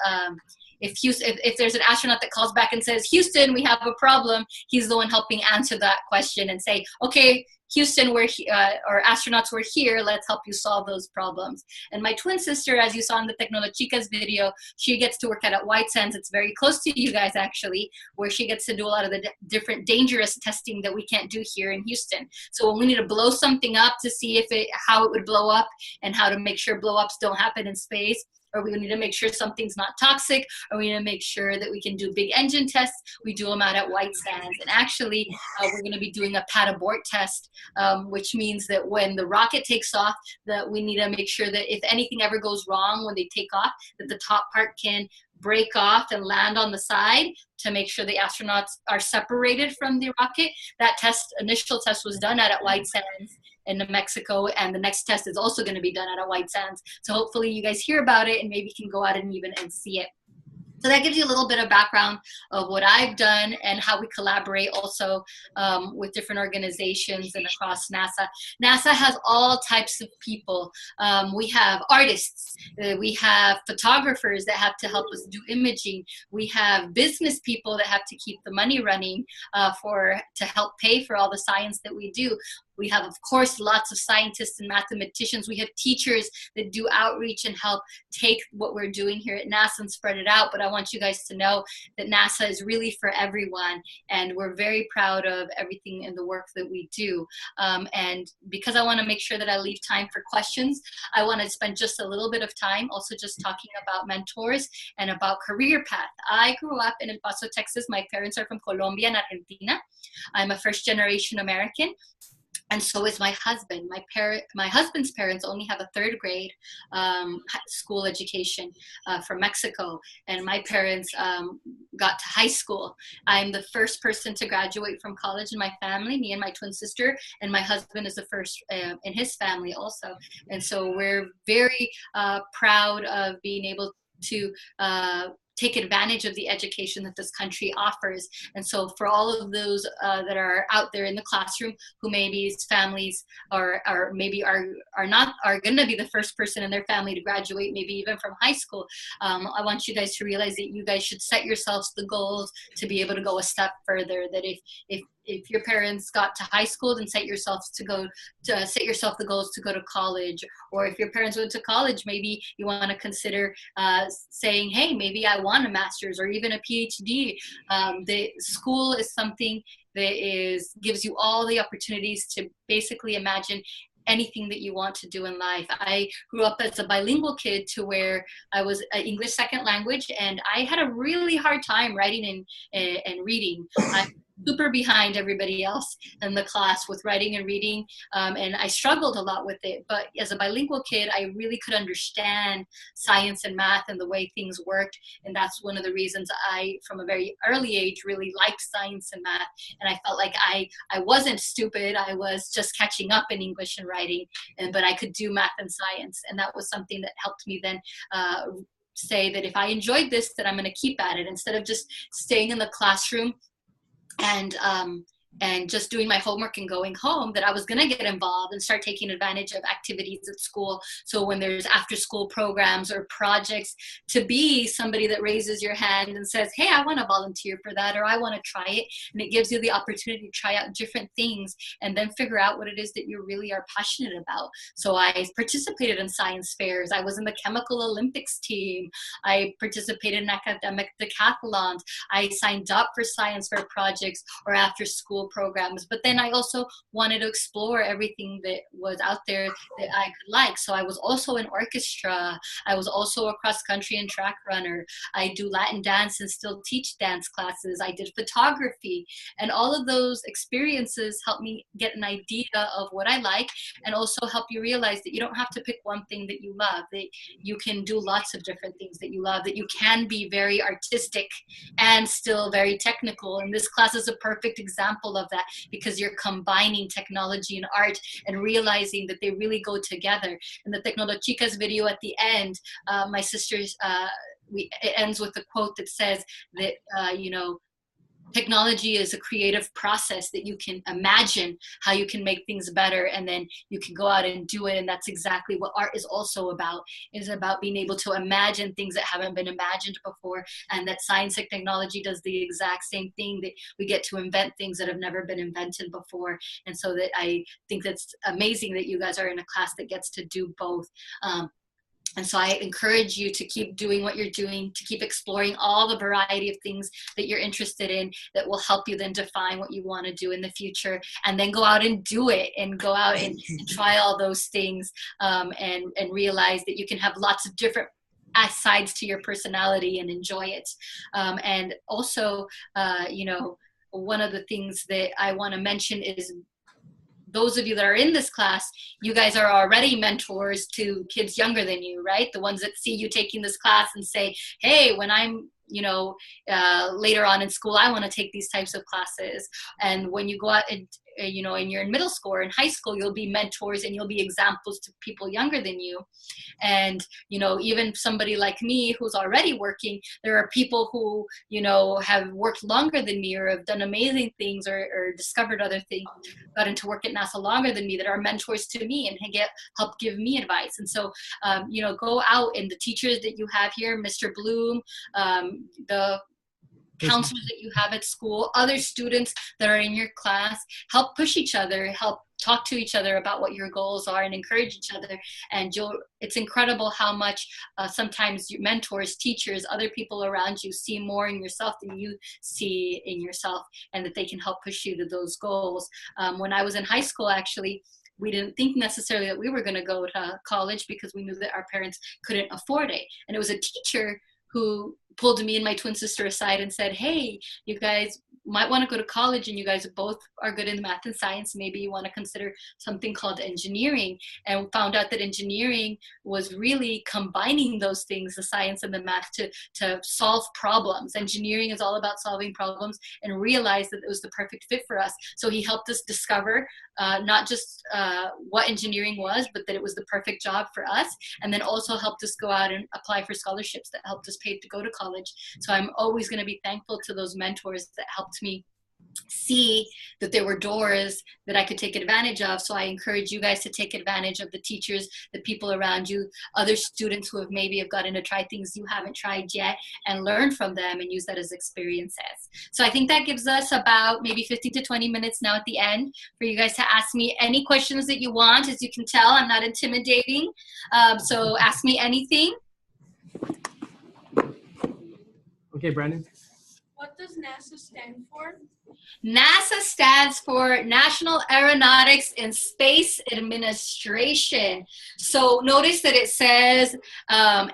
Speaker 3: if there's an astronaut that calls back and says, Houston, we have a problem, he's the one helping answer that question and say, okay, Houston, or astronauts, we're here, let's help you solve those problems. And my twin sister, as you saw in the Tecnolochicas video, she gets to work at White Sands. It's very close to you guys, actually, where she gets to do a lot of the different dangerous testing that we can't do here in Houston. So when we need to blow something up to see how it would blow up and how to make sure blow-ups don't happen in space, or we need to make sure something's not toxic, or we need to make sure that we can do big engine tests, we do them out at White Sands. And actually, we're going to be doing a pad abort test, which means that when the rocket takes off, that we need to make sure that if anything ever goes wrong when they take off, that the top part can break off and land on the side to make sure the astronauts are separated from the rocket. That initial test was done at White Sands in New Mexico, and the next test is also going to be done at White Sands. So hopefully you guys hear about it and maybe can go out and see it. So that gives you a little bit of background of what I've done and how we collaborate also with different organizations and across NASA. NASA has all types of people. We have artists, we have photographers that have to help us do imaging. We have business people that have to keep the money running to help pay for all the science that we do. We have, of course, lots of scientists and mathematicians. We have teachers that do outreach and help take what we're doing here at NASA and spread it out. But I want you guys to know that NASA is really for everyone, and we're very proud of everything and the work that we do. And because I want to make sure that I leave time for questions, I want to spend just a little bit of time also just talking about mentors and about career path. I grew up in El Paso, Texas. My parents are from Colombia and Argentina. I'm a first-generation American. and so is my husband. My husband's parents only have a third grade school education from Mexico, and my parents got to high school. I'm the first person to graduate from college in my family, me and my twin sister, and my husband is the first in his family also. And so we're very proud of being able to take advantage of the education that this country offers. And so for all of those that are out there in the classroom who maybe families are maybe are going to be the first person in their family to graduate, maybe even from high school, I want you guys to realize that you guys should set yourselves the goals to be able to go a step further. That if your parents got to high school, then set yourself the goals to go to college. Or if your parents went to college, maybe you want to consider saying, hey, maybe I want a master's or even a PhD. The school is something that gives you all the opportunities to basically imagine anything that you want to do in life. I grew up as a bilingual kid to where I was English second language, and I had a really hard time writing and reading. I'm super behind everybody else in the class with writing and reading, and I struggled a lot with it. But as a bilingual kid, I really could understand science and math and the way things worked, and that's one of the reasons I, from a very early age, really liked science and math. And I felt like I wasn't stupid. I was just catching up in English and writing, but I could do math and science, and that was something that helped me then say that if I enjoyed this, that I'm going to keep at it instead of just staying in the classroom and just doing my homework and going home, that I was going to get involved and start taking advantage of activities at school. So when there's after school programs or projects, to be somebody that raises your hand and says, hey, I want to volunteer for that, or I want to try it. And it gives you the opportunity to try out different things and then figure out what it is that you really are passionate about. So I participated in science fairs. I was in the Chemical Olympics team. I participated in academic decathlons. I signed up for science fair projects or after school programs, but then I also wanted to explore everything that was out there that I could like. So I was also in orchestra. I was also a cross country and track runner. I do Latin dance and still teach dance classes. I did photography, and all of those experiences helped me get an idea of what I like, and also help you realize that you don't have to pick one thing that you love, that you can do lots of different things that you love, that you can be very artistic and still very technical. And this class is a perfect example of that, because you're combining technology and art and realizing that they really go together. And the Tecnolochicas video at the end, my sister's, it ends with a quote that says that, technology is a creative process, that you can imagine how you can make things better, and then you can go out and do it. And that's exactly what art is also about. It's about being able to imagine things that haven't been imagined before, and that science and technology does the exact same thing, that we get to invent things that have never been invented before. And so that I think that's amazing that you guys are in a class that gets to do both. And so I encourage you to keep doing what you're doing, to keep exploring all the variety of things that you're interested in, that will help you then define what you want to do in the future, and then go out and do it, and go out and try all those things, and realize that you can have lots of different sides to your personality and enjoy it. And also, one of the things that I want to mention is, those of you that are in this class, you guys are already mentors to kids younger than you, right? The ones that see you taking this class and say, hey, when I'm later on in school, I want to take these types of classes. And when you go out and, and you're in middle school or in high school, you'll be mentors and you'll be examples to people younger than you. And, even somebody like me who's already working, there are people who, have worked longer than me or have done amazing things or discovered other things, got into work at NASA longer than me, that are mentors to me and help give me advice. And so, go out, and the teachers that you have here, Mr. Bloom, the counselors that you have at school, other students that are in your class, help push each other, help talk to each other about what your goals are, and encourage each other. And it's incredible how much sometimes your mentors, teachers, other people around you see more in yourself than you see in yourself, and that they can help push you to those goals. When I was in high school, actually, we didn't think necessarily that we were going to go to college, because we knew that our parents couldn't afford it. And it was a teacher who pulled me and my twin sister aside and said, hey, you guys, might want to go to college and you guys both are good in math and science, maybe you want to consider something called engineering, and found out that engineering was really combining those things, the science and the math, to solve problems. Engineering is all about solving problems, and realized that it was the perfect fit for us. So he helped us discover not just what engineering was, but that it was the perfect job for us, and then also helped us go out and apply for scholarships that helped us pay to go to college. So I'm always going to be thankful to those mentors that helped me see that there were doors that I could take advantage of. So I encourage you guys to take advantage of the teachers, the people around you, other students who have maybe gotten to try things you haven't tried yet, and learn from them and use that as experiences. So I think that gives us about maybe 15 to 20 minutes now at the end for you guys to ask me any questions that you want. As you can tell, I'm not intimidating. So ask me anything.
Speaker 1: Okay, Brandon.
Speaker 4: What does NASA stand for?
Speaker 3: NASA stands for National Aeronautics and Space Administration. So notice that it says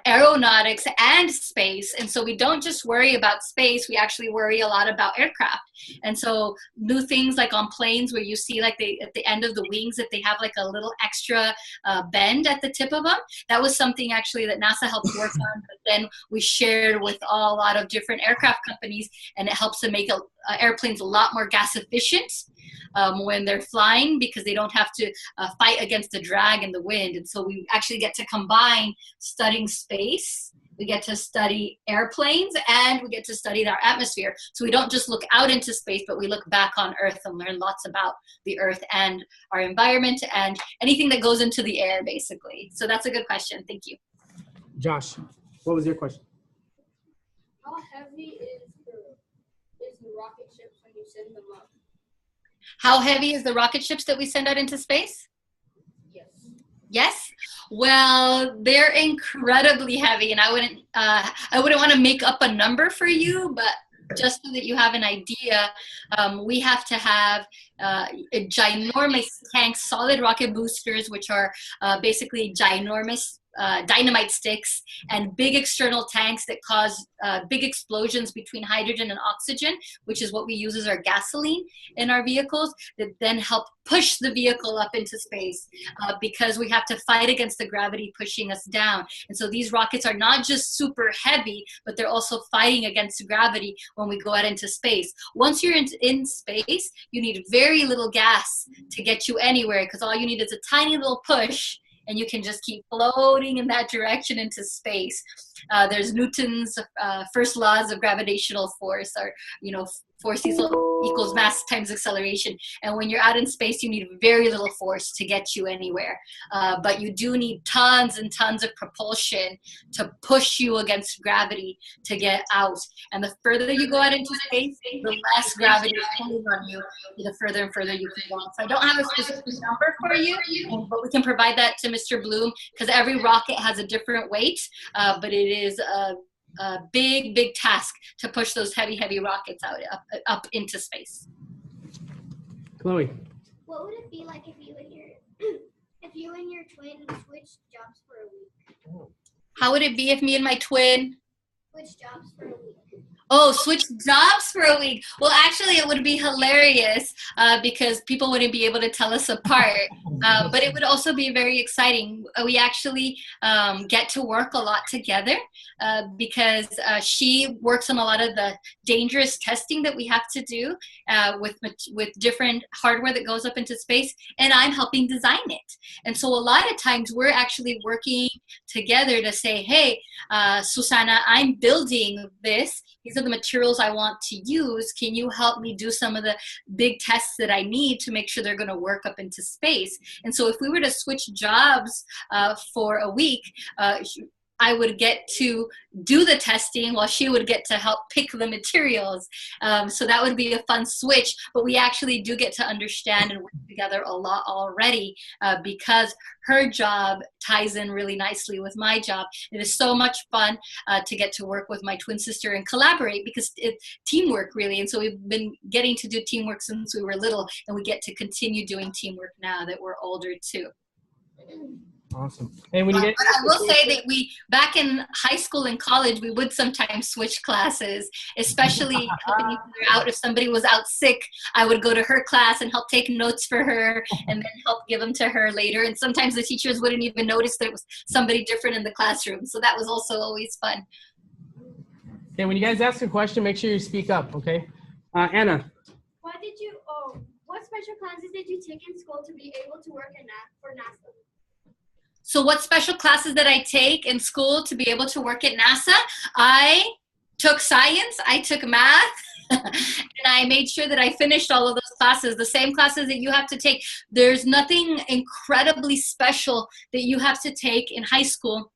Speaker 3: aeronautics and space. And so we don't just worry about space, we actually worry a lot about aircraft. And so new things like on planes where you see like at the end of the wings that they have like a little extra bend at the tip of them. That was something actually that NASA helped work on, but then we shared with a lot of different aircraft companies, and it helps to make airplanes a lot more gas efficient when they're flying, because they don't have to fight against the drag and the wind. And so we actually get to combine studying space, we get to study airplanes, and we get to study our atmosphere. So we don't just look out into space, but we look back on Earth and learn lots about the Earth and our environment and anything that goes into the air, basically. So that's a good question. Thank you.
Speaker 1: Josh, what was your question?
Speaker 4: How heavy is the rocket ships when you send them up?
Speaker 3: How heavy is the rocket ships that we send out into space?
Speaker 4: Yes.
Speaker 3: Yes. Well, they're incredibly heavy, and I wouldn't want to make up a number for you, but just so that you have an idea, we have to have ginormous tanks, solid rocket boosters, which are basically ginormous dynamite sticks, and big external tanks that cause big explosions between hydrogen and oxygen, which is what we use as our gasoline in our vehicles, that then help push the vehicle up into space because we have to fight against the gravity pushing us down. And so these rockets are not just super heavy, but they're also fighting against gravity when we go out into space. Once you're in space, you need very little gas to get you anywhere, because all you need is a tiny little push, and you can just keep floating in that direction into space. There's Newton's first laws of gravitational force, or, force equals mass times acceleration. And when you're out in space, you need very little force to get you anywhere. But you do need tons and tons of propulsion to push you against gravity to get out. And the further you go out into space, the less gravity is pulling on you, the further and further you can go. So I don't have a specific number for you, but we can provide that to Mr. Bloom, because every rocket has a different weight, but it is a big, big task to push those heavy rockets out up into space.
Speaker 1: Chloe.
Speaker 5: What would it be like if you and your twin switched jobs for a week?
Speaker 3: How would it be if me and my twin
Speaker 5: Switched jobs for a week.
Speaker 3: Oh, switch jobs for a week. Well, actually, it would be hilarious because people wouldn't be able to tell us apart. But it would also be very exciting. We actually get to work a lot together because she works on a lot of the dangerous testing that we have to do with different hardware that goes up into space, and I'm helping design it. And so a lot of times we're actually working together to say, hey, Susana, I'm building this. These are the materials I want to use. Can you help me do some of the big tests that I need to make sure they're going to work up into space? And so if we were to switch jobs for a week, I would get to do the testing while she would get to help pick the materials. So that would be a fun switch, but we actually do get to understand and work together a lot already because her job ties in really nicely with my job. It is so much fun to get to work with my twin sister and collaborate because it's teamwork really. And so we've been getting to do teamwork since we were little, and we get to continue doing teamwork now that we're older too.
Speaker 1: Awesome. And when you
Speaker 3: But
Speaker 1: get,
Speaker 3: I will say that we, back in high school and college, we would sometimes switch classes, especially helping each other out. If somebody was out sick, I would go to her class and help take notes for her and then help give them to her later. And sometimes the teachers wouldn't even notice that it was somebody different in the classroom. So that was also always fun.
Speaker 1: okay, when you guys ask a question, make sure you speak up, okay? Anna.
Speaker 5: What special classes did you take in school to be able to work for NASA?
Speaker 3: So what special classes did I take in school to be able to work at NASA? I took science, I took math, and I made sure that I finished all of those classes, the same classes that you have to take. There's nothing incredibly special that you have to take in high school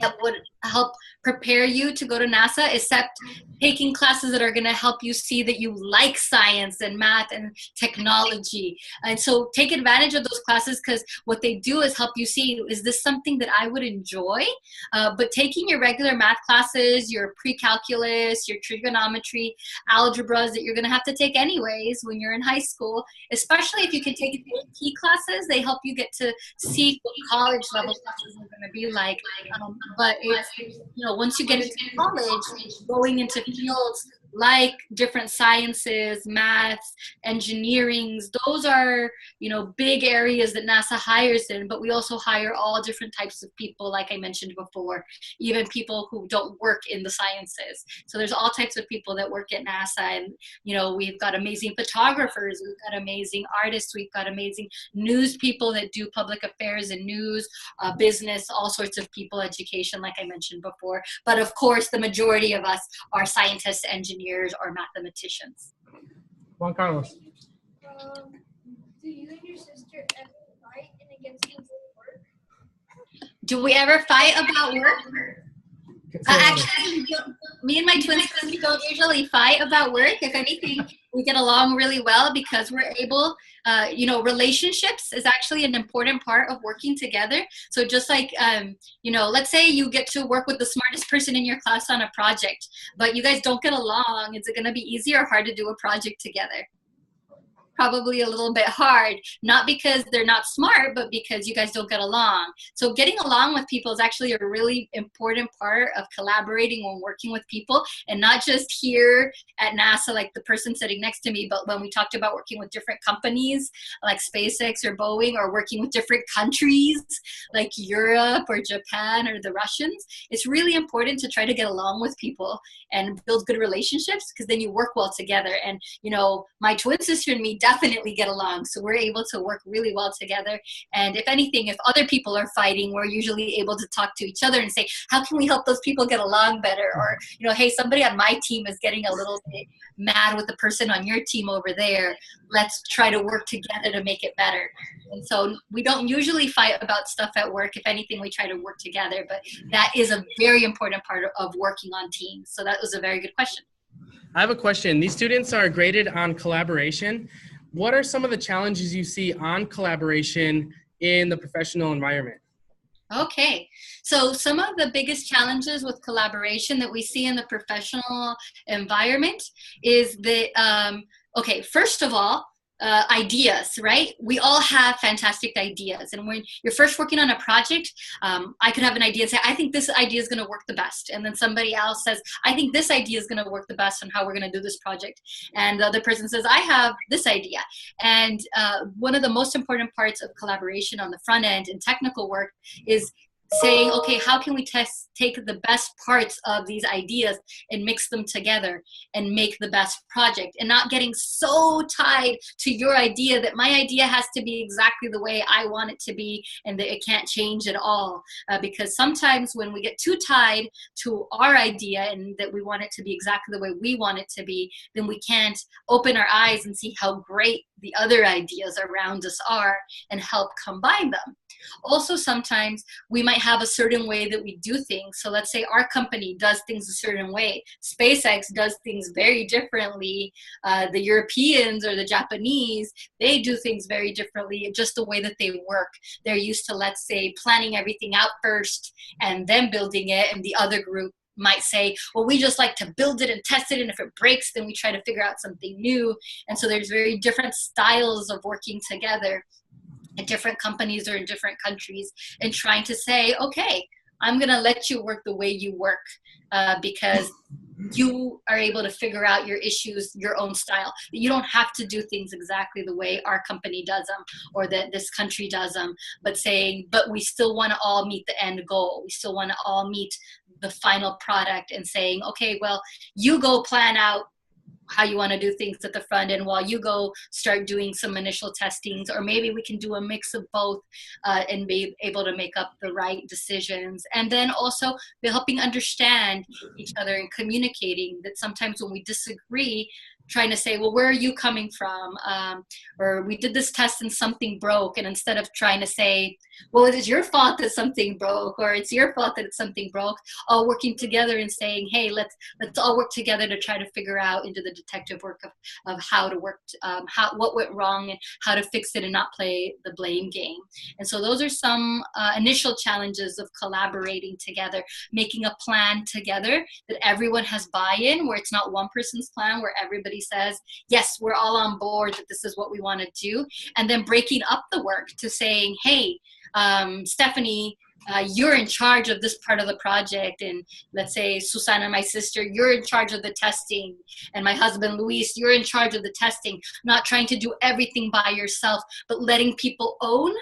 Speaker 3: that would help prepare you to go to NASA, except taking classes that are going to help you see that you like science and math and technology. And so take advantage of those classes, because what they do is help you see, is this something that I would enjoy? But taking your regular math classes, your pre-calculus, your trigonometry, algebras that you're going to have to take anyways when you're in high school, especially if you can take AP classes, they help you get to see what college level classes are going to be like. But it's, once you get into college, going into fields like different sciences, maths, engineerings, those are, big areas that NASA hires in, but we also hire all different types of people, like I mentioned before, even people who don't work in the sciences. So there's all types of people that work at NASA, and, we've got amazing photographers, we've got amazing artists, we've got amazing news people that do public affairs and news, business, all sorts of people, education, like I mentioned before. But of course, the majority of us are scientists, engineers, or mathematicians.
Speaker 1: Juan Carlos.
Speaker 4: Do you and your sister ever fight against each work?
Speaker 3: Do we ever fight about work? Actually, me and my twin sisters don't usually fight about work. If anything, we get along really well because we're able, relationships is actually an important part of working together. So just like, let's say you get to work with the smartest person in your class on a project, but you guys don't get along. Is it going to be easy or hard to do a project together? Probably a little bit hard, not because they're not smart, but because you guys don't get along. So getting along with people is actually a really important part of collaborating when working with people, and not just here at NASA, like the person sitting next to me, but when we talked about working with different companies like SpaceX or Boeing, or working with different countries like Europe or Japan or the Russians, it's really important to try to get along with people and build good relationships, because then you work well together. And, my twin sister and me definitely get along, so we're able to work really well together. And if anything, if other people are fighting, we're usually able to talk to each other and say, how can we help those people get along better? Or, hey, somebody on my team is getting a little bit mad with the person on your team over there. Let's try to work together to make it better. And so we don't usually fight about stuff at work. If anything, we try to work together, but that is a very important part of working on teams. So that was a very good question.
Speaker 1: I have a question. These students are graded on collaboration. What are some of the challenges you see on collaboration in the professional environment?
Speaker 3: Okay, so some of the biggest challenges with collaboration that we see in the professional environment is that, first of all, ideas, right? We all have fantastic ideas. And when you're first working on a project, I could have an idea and say, I think this idea is going to work the best. And then somebody else says, I think this idea is going to work the best on how we're going to do this project. And the other person says, I have this idea. And one of the most important parts of collaboration on the front end in technical work is saying, okay, how can we take the best parts of these ideas and mix them together and make the best project, and not getting so tied to your idea that my idea has to be exactly the way I want it to be and that it can't change at all. Because sometimes when we get too tied to our idea and that we want it to be exactly the way we want it to be, then we can't open our eyes and see how great the other ideas around us are and help combine them. Also, sometimes we might have a certain way that we do things. So let's say our company does things a certain way. SpaceX does things very differently. The Europeans or the Japanese, they do things very differently, just the way that they work. They're used to, let's say, planning everything out first and then building it, and the other group might say, well, we just like to build it and test it, and if it breaks, then we try to figure out something new. And so there's very different styles of working together. at different companies or in different countries, and trying to say, okay, I'm going to let you work the way you work, because you are able to figure out your issues your own style. You don't have to do things exactly the way our company does them or that this country does them, but saying, but we still want to all meet the end goal. We still want to all meet the final product, and saying, okay, well, you go plan out how you want to do things at the front end while you go start doing some initial testings, or maybe we can do a mix of both, and be able to make up the right decisions. And then also be helping understand each other and communicating that sometimes when we disagree, trying to say, well, where are you coming from? Or we did this test and something broke. And instead of trying to say, well, it is your fault that something broke, or it's your fault that something broke, all working together and saying, hey, let's all work together to try to figure out into the detective work of how to work, what went wrong and how to fix it and not play the blame game. And so those are some initial challenges of collaborating together, making a plan together that everyone has buy-in, where it's not one person's plan, where everybody says, yes, we're all on board that this is what we want to do. And then breaking up the work to saying, hey, Stephanie, you're in charge of this part of the project. And let's say Susana, my sister, you're in charge of the testing. And my husband, Luis, you're in charge of the testing. Not trying to do everything by yourself, but letting people own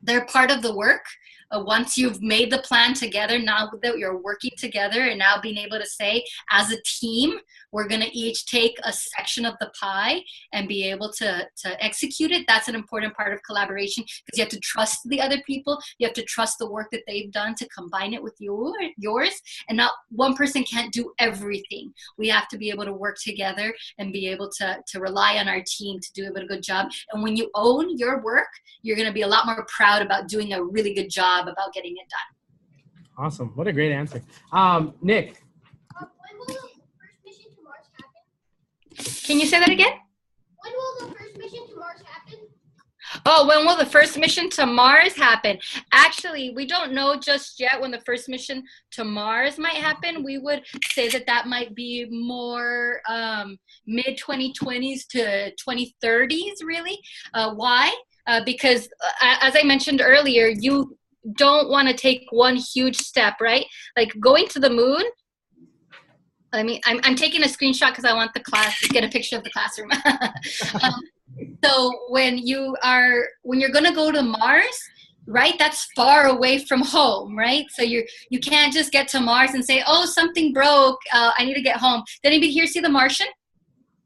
Speaker 3: their part of the work. Once you've made the plan together, now that you're working together, and now being able to say, as a team, we're going to each take a section of the pie and be able to execute it. That's an important part of collaboration, because you have to trust the other people. You have to trust the work that they've done to combine it with yours. And not one person can't do everything. We have to be able to work together and be able to rely on our team to do a good job. And when you own your work, you're going to be a lot more proud about doing a really good job about getting it done.
Speaker 1: Awesome. What a great answer. Nick.
Speaker 5: When will the first mission to Mars happen?
Speaker 3: Can you say that again?
Speaker 5: When will the first mission to Mars happen?
Speaker 3: Oh, when will the first mission to Mars happen? Actually, we don't know just yet when the first mission to Mars might happen. We would say that might be more mid-2020s to 2030s, really. Why? Because as I mentioned earlier, you don't want to take one huge step, right? Like going to the moon. I mean, I'm taking a screenshot because I want the class to get a picture of the classroom. So when you're going to go to Mars, right? That's far away from home, right? So you can't just get to Mars and say, oh, something broke. I need to get home. Did anybody here see The Martian?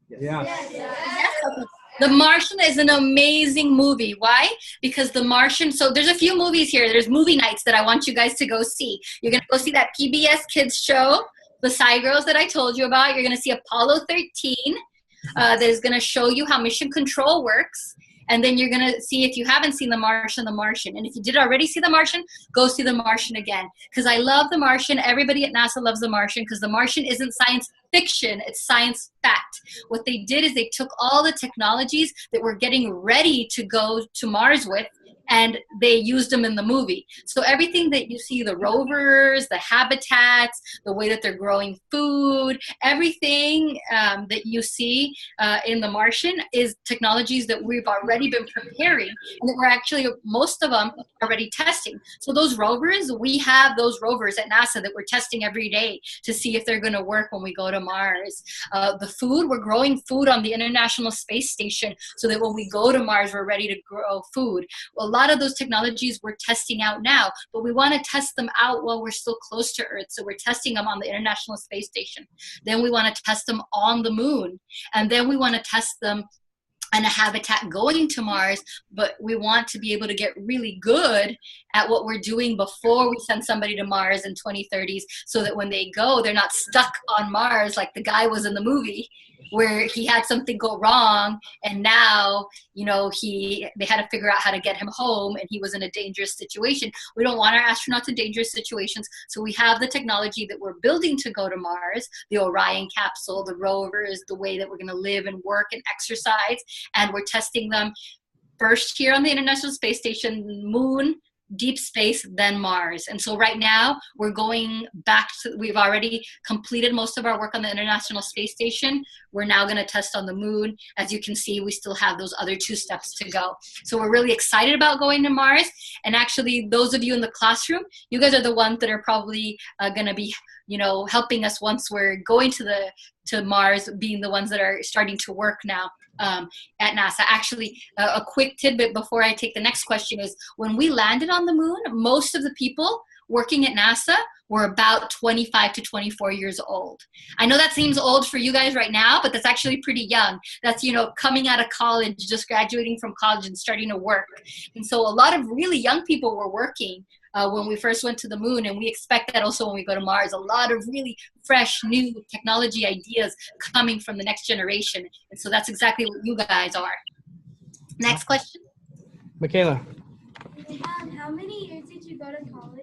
Speaker 1: Yeah.
Speaker 3: Yes. The Martian is an amazing movie. Why? Because The Martian, so there's a few movies here. There's movie nights that I want you guys to go see. You're going to go see that PBS Kids show, The Psy Girls that I told you about. You're going to see Apollo 13. That is going to show you how mission control works. And then you're going to see, if you haven't seen The Martian. And if you did already see The Martian, go see The Martian again. Because I love The Martian. Everybody at NASA loves The Martian, because The Martian isn't science fiction, it's science fact. What they did is they took all the technologies that we're getting ready to go to Mars with, and they used them in the movie. So everything that you see, the rovers, the habitats, the way that they're growing food, everything that you see in The Martian is technologies that we've already been preparing, and that we're actually, most of them, already testing. So those rovers, we have those rovers at NASA that we're testing every day to see if they're going to work when we go to Mars. The food, we're growing food on the International Space Station so that when we go to Mars, we're ready to grow food. A lot of those technologies we're testing out now, but we want to test them out while we're still close to Earth. So we're testing them on the International Space Station. Then we want to test them on the moon. And then we want to test them and a habitat going to Mars, but we want to be able to get really good at what we're doing before we send somebody to Mars in 2030s, so that when they go, they're not stuck on Mars like the guy was in the movie, where he had something go wrong, and now, they had to figure out how to get him home, and he was in a dangerous situation. We don't want our astronauts in dangerous situations, so we have the technology that we're building to go to Mars, the Orion capsule, the rovers, the way that we're going to live and work and exercise, and we're testing them first here on the International Space Station, moon, deep space, then Mars. And so right now we're going back to, we've already completed most of our work on the International Space Station. We're now going to test on the moon. As you can see, we still have those other 2 steps to go. So we're really excited about going to Mars. And actually, those of you in the classroom, you guys are the ones that are probably going to be, you know, helping us once we're going to Mars, being the ones that are starting to work now at NASA. Actually, a quick tidbit before I take the next question is, when we landed on the moon, most of the people working at NASA were about 25 to 24 years old. I know that seems old for you guys right now, but that's actually pretty young. That's, you know, coming out of college, just graduating from college and starting to work. And so a lot of really young people were working when we first went to the moon, and we expect that also when we go to Mars. A lot of really fresh, new technology ideas coming from the next generation. And so that's exactly what you guys are. Next question.
Speaker 1: Michaela.
Speaker 5: How many years did you go to college?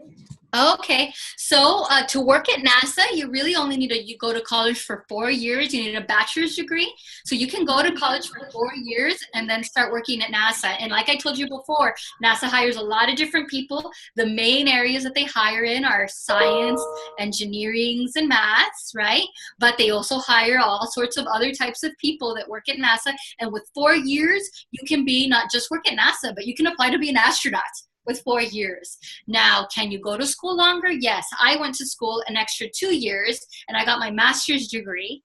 Speaker 3: Okay, so to work at NASA, you really only need you go to college for 4 years. You need a bachelor's degree. So you can go to college for 4 years and then start working at NASA. And like I told you before, NASA hires a lot of different people. The main areas that they hire in are science, engineering, and maths, right? But they also hire all sorts of other types of people that work at NASA. And with 4 years, you can be not just work at NASA, but you can apply to be an astronaut with 4 years. Now, can you go to school longer? Yes, I went to school an extra 2 years, and I got my master's degree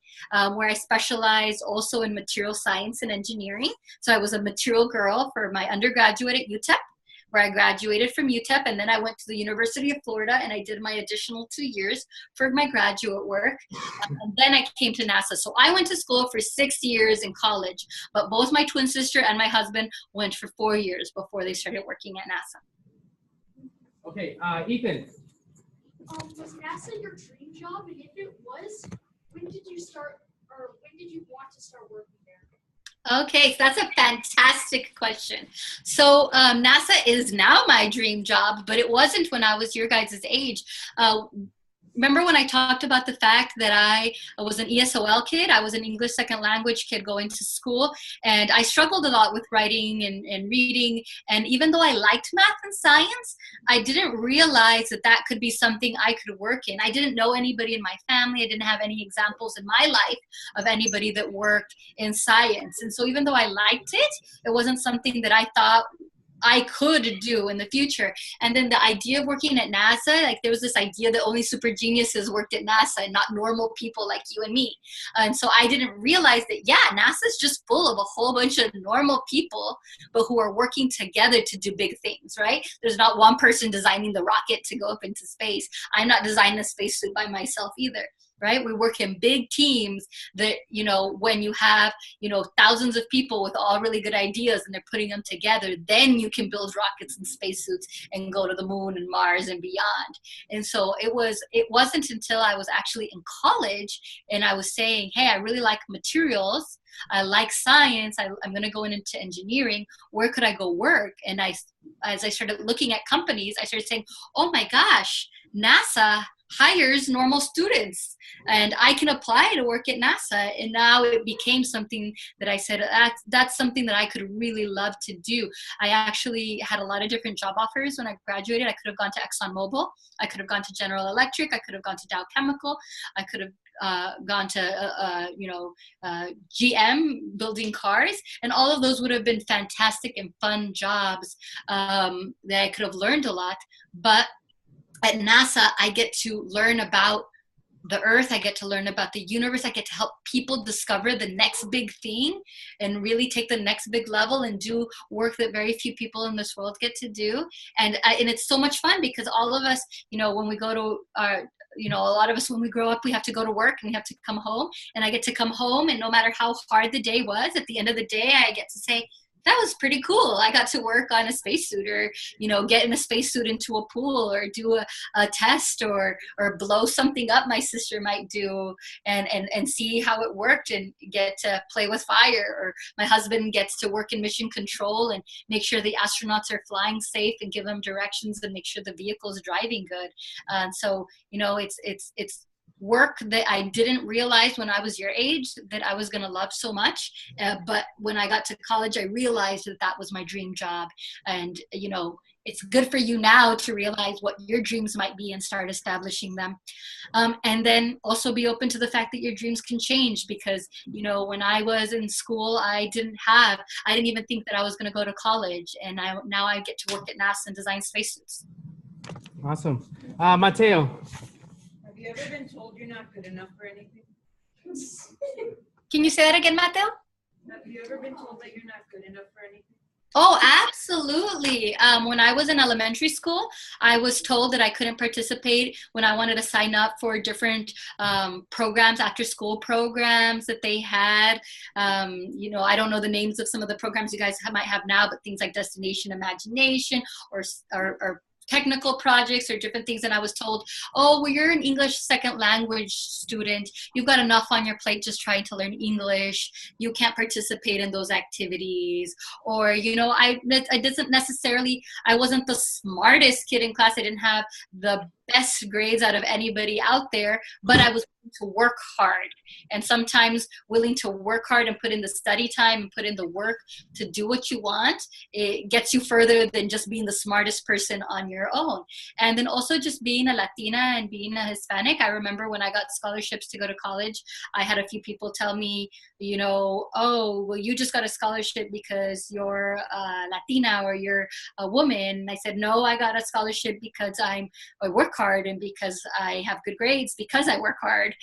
Speaker 3: where I specialized also in material science and engineering. So I was a material girl for my undergraduate at UTEP, where I graduated from UTEP, and then I went to the University of Florida and I did my additional 2 years for my graduate work. And then I came to NASA. So I went to school for 6 years in college, but both my twin sister and my husband went for 4 years before they started working at NASA.
Speaker 1: Okay, Ethan.
Speaker 4: Was NASA your dream job? And if it was, when did you start, or when did you want to start working there?
Speaker 3: Okay, so that's a fantastic question. So NASA is now my dream job, but it wasn't when I was your guys' age. Remember when I talked about the fact that I was an ESOL kid? I was an English second language kid going to school, and I struggled a lot with writing and reading. And even though I liked math and science, I didn't realize that that could be something I could work in. I didn't know anybody in my family. I didn't have any examples in my life of anybody that worked in science. And so even though I liked it, it wasn't something that I thought I could do in the future. And then the idea of working at NASA, like there was this idea that only super geniuses worked at NASA and not normal people like you and me. And so I didn't realize that, yeah, NASA's just full of a whole bunch of normal people, but who are working together to do big things, right? There's not one person designing the rocket to go up into space. I'm not designing a spacesuit by myself either. Right? We work in big teams that, you know, when you have, you know, thousands of people with all really good ideas and they're putting them together, then you can build rockets and spacesuits and go to the moon and Mars and beyond. And so it wasn't until I was actually in college and I was saying, hey, I really like materials. I like science. I'm going to go into engineering. Where could I go work? And as I started looking at companies, I started saying, oh my gosh, NASA hires normal students and I can apply to work at NASA. And now it became something that I said, that's something that I could really love to do. I actually had a lot of different job offers when I graduated. I could have gone to ExxonMobil. I could have gone to General Electric. I could have gone to Dow Chemical. I could have gone to, GM building cars. And all of those would have been fantastic and fun jobs that I could have learned a lot. But at NASA, I get to learn about the Earth. I get to learn about the universe. I get to help people discover the next big thing and really take the next big level and do work that very few people in this world get to do. And it's so much fun because all of us, you know, when we go to our, you know, a lot of us, when we grow up, we have to go to work and we have to come home. And I get to come home, and no matter how hard the day was, at the end of the day, I get to say, that was pretty cool. I got to work on a spacesuit, or, you know, get in a spacesuit into a pool, or do a test, or blow something up my sister might do, and see how it worked, and get to play with fire. Or my husband gets to work in mission control and make sure the astronauts are flying safe and give them directions and make sure the vehicle is driving good. So, you know, it's work that I didn't realize when I was your age that I was going to love so much. But when I got to college, I realized that that was my dream job. And, you know, it's good for you now to realize what your dreams might be and start establishing them. And then also be open to the fact that your dreams can change, because, you know, when I was in school, I didn't even think that I was going to go to college. And now I get to work at NASA and design spacesuits.
Speaker 1: Awesome. Mateo.
Speaker 6: Have you ever been told you're not good enough for anything?
Speaker 3: Can you say that again, Mateo?
Speaker 6: Have you ever been told that you're not good enough for anything?
Speaker 3: Oh, absolutely. When I was in elementary school, I was told that I couldn't participate when I wanted to sign up for different programs, after school programs that they had. You know, I don't know the names of some of the programs you guys might have now, but things like Destination Imagination or technical projects or different things. And I was told, oh, well, you're an English second language student. You've got enough on your plate just trying to learn English. You can't participate in those activities. Or, you know, I wasn't the smartest kid in class. I didn't have the best grades out of anybody out there, but I was willing to work hard. And sometimes willing to work hard and put in the study time and put in the work to do what you want, it gets you further than just being the smartest person on your own. And then also just being a Latina and being a Hispanic. I remember when I got scholarships to go to college, I had a few people tell me, you know, oh, well, you just got a scholarship because you're Latina or you're a woman. And I said, no, I got a scholarship because I work hard and because I have good grades because I work hard.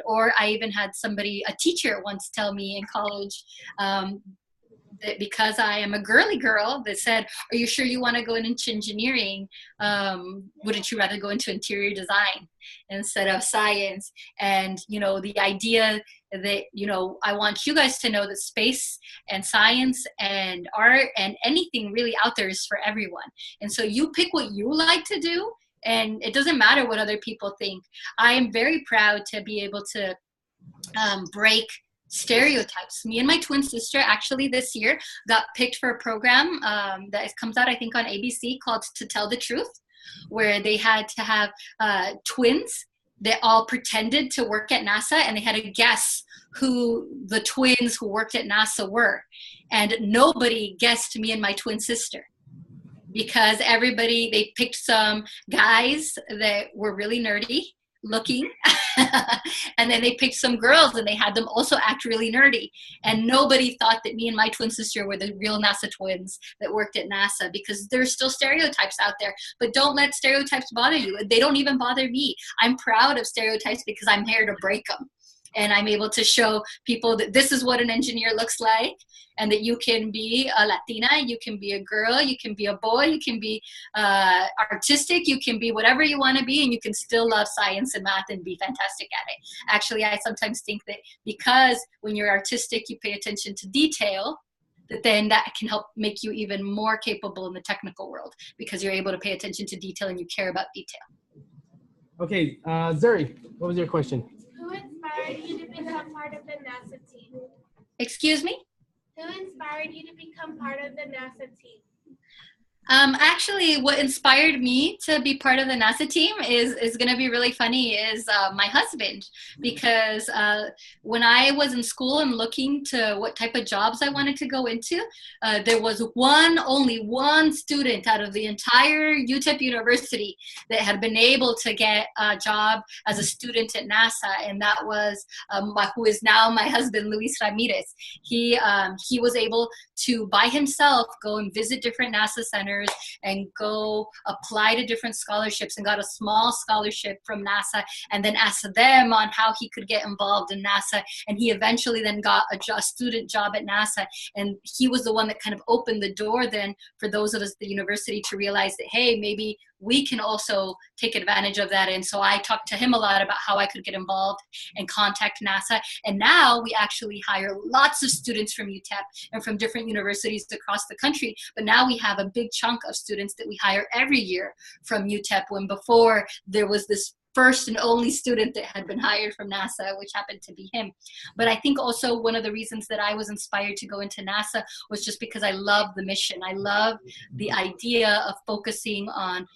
Speaker 3: Or I even had a teacher once tell me in college, that because I am a girly girl, that said, are you sure you want to go into engineering? Wouldn't you rather go into interior design instead of science? And, you know, the idea that, you know, I want you guys to know that space and science and art and anything really out there is for everyone. And so you pick what you like to do, and it doesn't matter what other people think. I am very proud to be able to break stereotypes. Me and my twin sister actually this year got picked for a program that comes out, I think, on ABC called To Tell the Truth, where they had to have twins that all pretended to work at NASA, and they had to guess who the twins who worked at NASA were. And nobody guessed me and my twin sister, because they picked some guys that were really nerdy looking and then they picked some girls and they had them also act really nerdy, and nobody thought that me and my twin sister were the real NASA twins that worked at NASA, because there's still stereotypes out there. But don't let stereotypes bother you. They don't even bother me. I'm proud of stereotypes because I'm here to break them, and I'm able to show people that this is what an engineer looks like, and that you can be a Latina, you can be a girl, you can be a boy, you can be artistic, you can be whatever you want to be, and you can still love science and math and be fantastic at it. Actually, I sometimes think that because when you're artistic, you pay attention to detail, then that can help make you even more capable in the technical world, because you're able to pay attention to detail and you care about detail.
Speaker 1: Okay, Zuri, what was your question?
Speaker 5: Who inspired you to become part of the NASA team?
Speaker 3: Excuse me?
Speaker 5: Who inspired you to become part of the NASA team?
Speaker 3: Actually, what inspired me to be part of the NASA team is going to be really funny, is my husband. Because when I was in school and looking to what type of jobs I wanted to go into, there was only one student out of the entire UTEP University that had been able to get a job as a student at NASA, and that was who is now my husband, Luis Ramirez. He was able to, by himself, go and visit different NASA centers and go apply to different scholarships, and got a small scholarship from NASA, and then asked them on how he could get involved in NASA. And he eventually then got a student job at NASA. And he was the one that kind of opened the door then for those of us at the university to realize that, hey, maybe we can also take advantage of that. And so I talked to him a lot about how I could get involved and contact NASA. And now we actually hire lots of students from UTEP and from different universities across the country. But now we have a big chunk of students that we hire every year from UTEP, when before there was this first and only student that had been hired from NASA, which happened to be him. But I think also one of the reasons that I was inspired to go into NASA was just because I love the mission. I love the idea of focusing on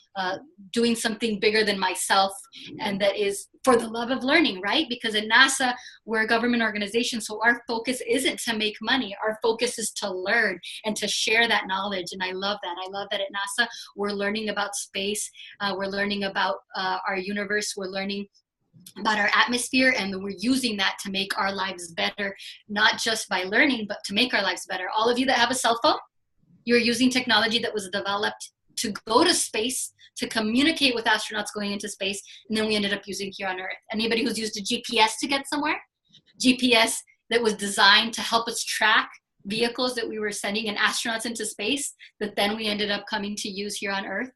Speaker 3: doing something bigger than myself, and that is for the love of learning, right? Because at NASA, we're a government organization, so our focus isn't to make money. Our focus is to learn and to share that knowledge, and I love that. I love that at NASA, we're learning about space, we're learning about our universe, we're learning about our atmosphere, and we're using that to make our lives better, not just by learning, but to make our lives better. All of you that have a cell phone, you're using technology that was developed to go to space, to communicate with astronauts going into space, and then we ended up using here on Earth. Anybody who's used a GPS to get somewhere? GPS that was designed to help us track vehicles that we were sending and astronauts into space, that then we ended up coming to use here on Earth,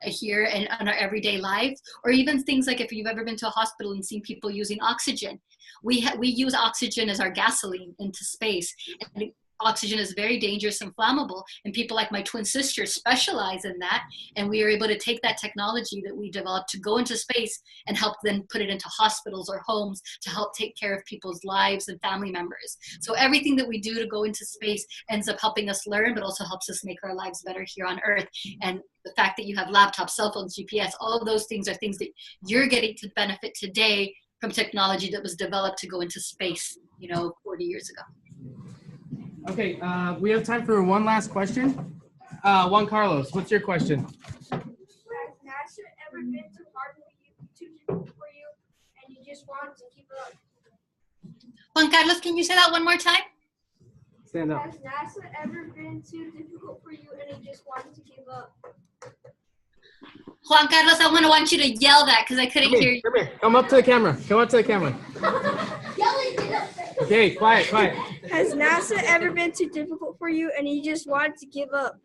Speaker 3: here and on our everyday life. Or even things like if you've ever been to a hospital and seen people using oxygen. We use oxygen as our gasoline into space. And oxygen is very dangerous and flammable, and people like my twin sister specialize in that, and we are able to take that technology that we developed to go into space and help then put it into hospitals or homes to help take care of people's lives and family members. So everything that we do to go into space ends up helping us learn, but also helps us make our lives better here on Earth. And the fact that you have laptops, cell phones, GPS, all of those things are things that you're getting to benefit today from technology that was developed to go into space, 40 years ago.
Speaker 1: Okay, we have time for one last question. Juan Carlos, what's your question?
Speaker 5: Has NASA ever been too hard for you, and you just want to keep it up?
Speaker 3: Juan Carlos, can you say that one more time?
Speaker 1: Stand up.
Speaker 5: Has NASA ever been too difficult for you, and you just wanted to give up?
Speaker 3: Juan Carlos, I want you to yell that because I couldn't hear you.
Speaker 1: Come here. Come up to the camera. Come up to the camera. Okay, quiet.
Speaker 5: Has NASA ever been too difficult for you, and you just wanted to give up?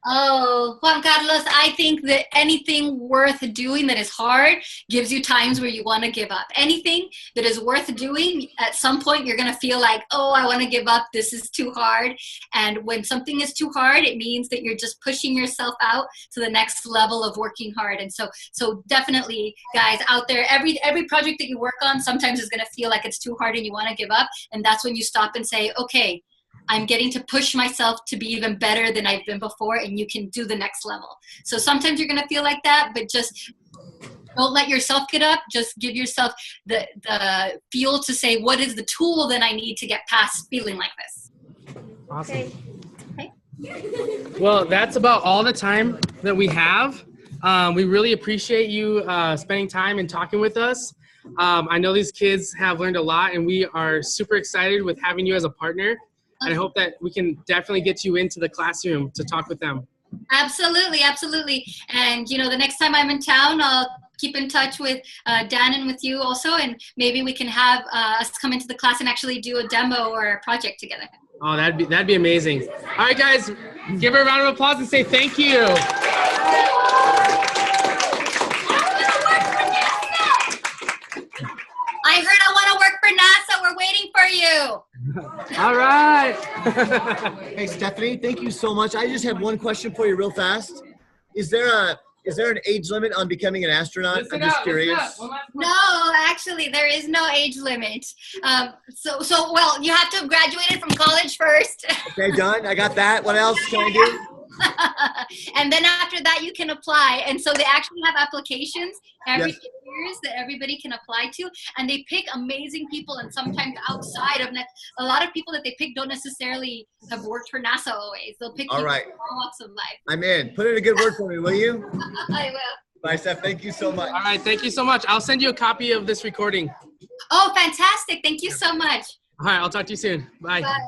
Speaker 3: Oh, Juan Carlos, I think that anything worth doing that is hard gives you times where you want to give up. Anything that is worth doing, at some point you're going to feel like, oh, I want to give up. This is too hard. And when something is too hard, it means that you're just pushing yourself out to the next level of working hard. And so definitely, guys, out there, every project that you work on sometimes is going to feel like it's too hard and you want to give up. And that's when you stop and say, okay, I'm getting to push myself to be even better than I've been before, and you can do the next level. So sometimes you're going to feel like that, but just don't let yourself get up. Just give yourself the fuel to say, what is the tool that I need to get past feeling like this?
Speaker 1: Awesome.
Speaker 3: Okay.
Speaker 1: Well, that's about all the time that we have. We really appreciate you spending time and talking with us. I know these kids have learned a lot, and we are super excited with having you as a partner. And I hope that we can definitely get you into the classroom to talk with them.
Speaker 3: Absolutely. And, the next time I'm in town, I'll keep in touch with Dan and with you also, and maybe we can have us come into the class and actually do a demo or a project together.
Speaker 1: Oh, that'd be amazing. All right, guys, give her a round of applause and say thank you.
Speaker 3: I heard I want to work for NASA. We're waiting for you.
Speaker 1: All right.
Speaker 2: Hey, Stephanie, thank you so much. I just have one question for you real fast. Is there an age limit on becoming an astronaut? I'm just curious.
Speaker 3: No, actually, there is no age limit. Well, you have to have graduated from college first.
Speaker 2: Okay, done. I got that. What else can I do?
Speaker 3: And then after that, you can apply. And so they actually have applications every 2 years that everybody can apply to. And they pick amazing people, and sometimes outside of a lot of people that they pick don't necessarily have worked for NASA always. They'll pick people from all walks of life.
Speaker 2: I'm in. Put in a good word for me, will you?
Speaker 3: I will.
Speaker 2: Bye, Steph. Thank you so much.
Speaker 1: All right, thank you so much. I'll send you a copy of this recording.
Speaker 3: Oh, fantastic. Thank you so much.
Speaker 1: All right, I'll talk to you soon. Bye.
Speaker 3: Bye.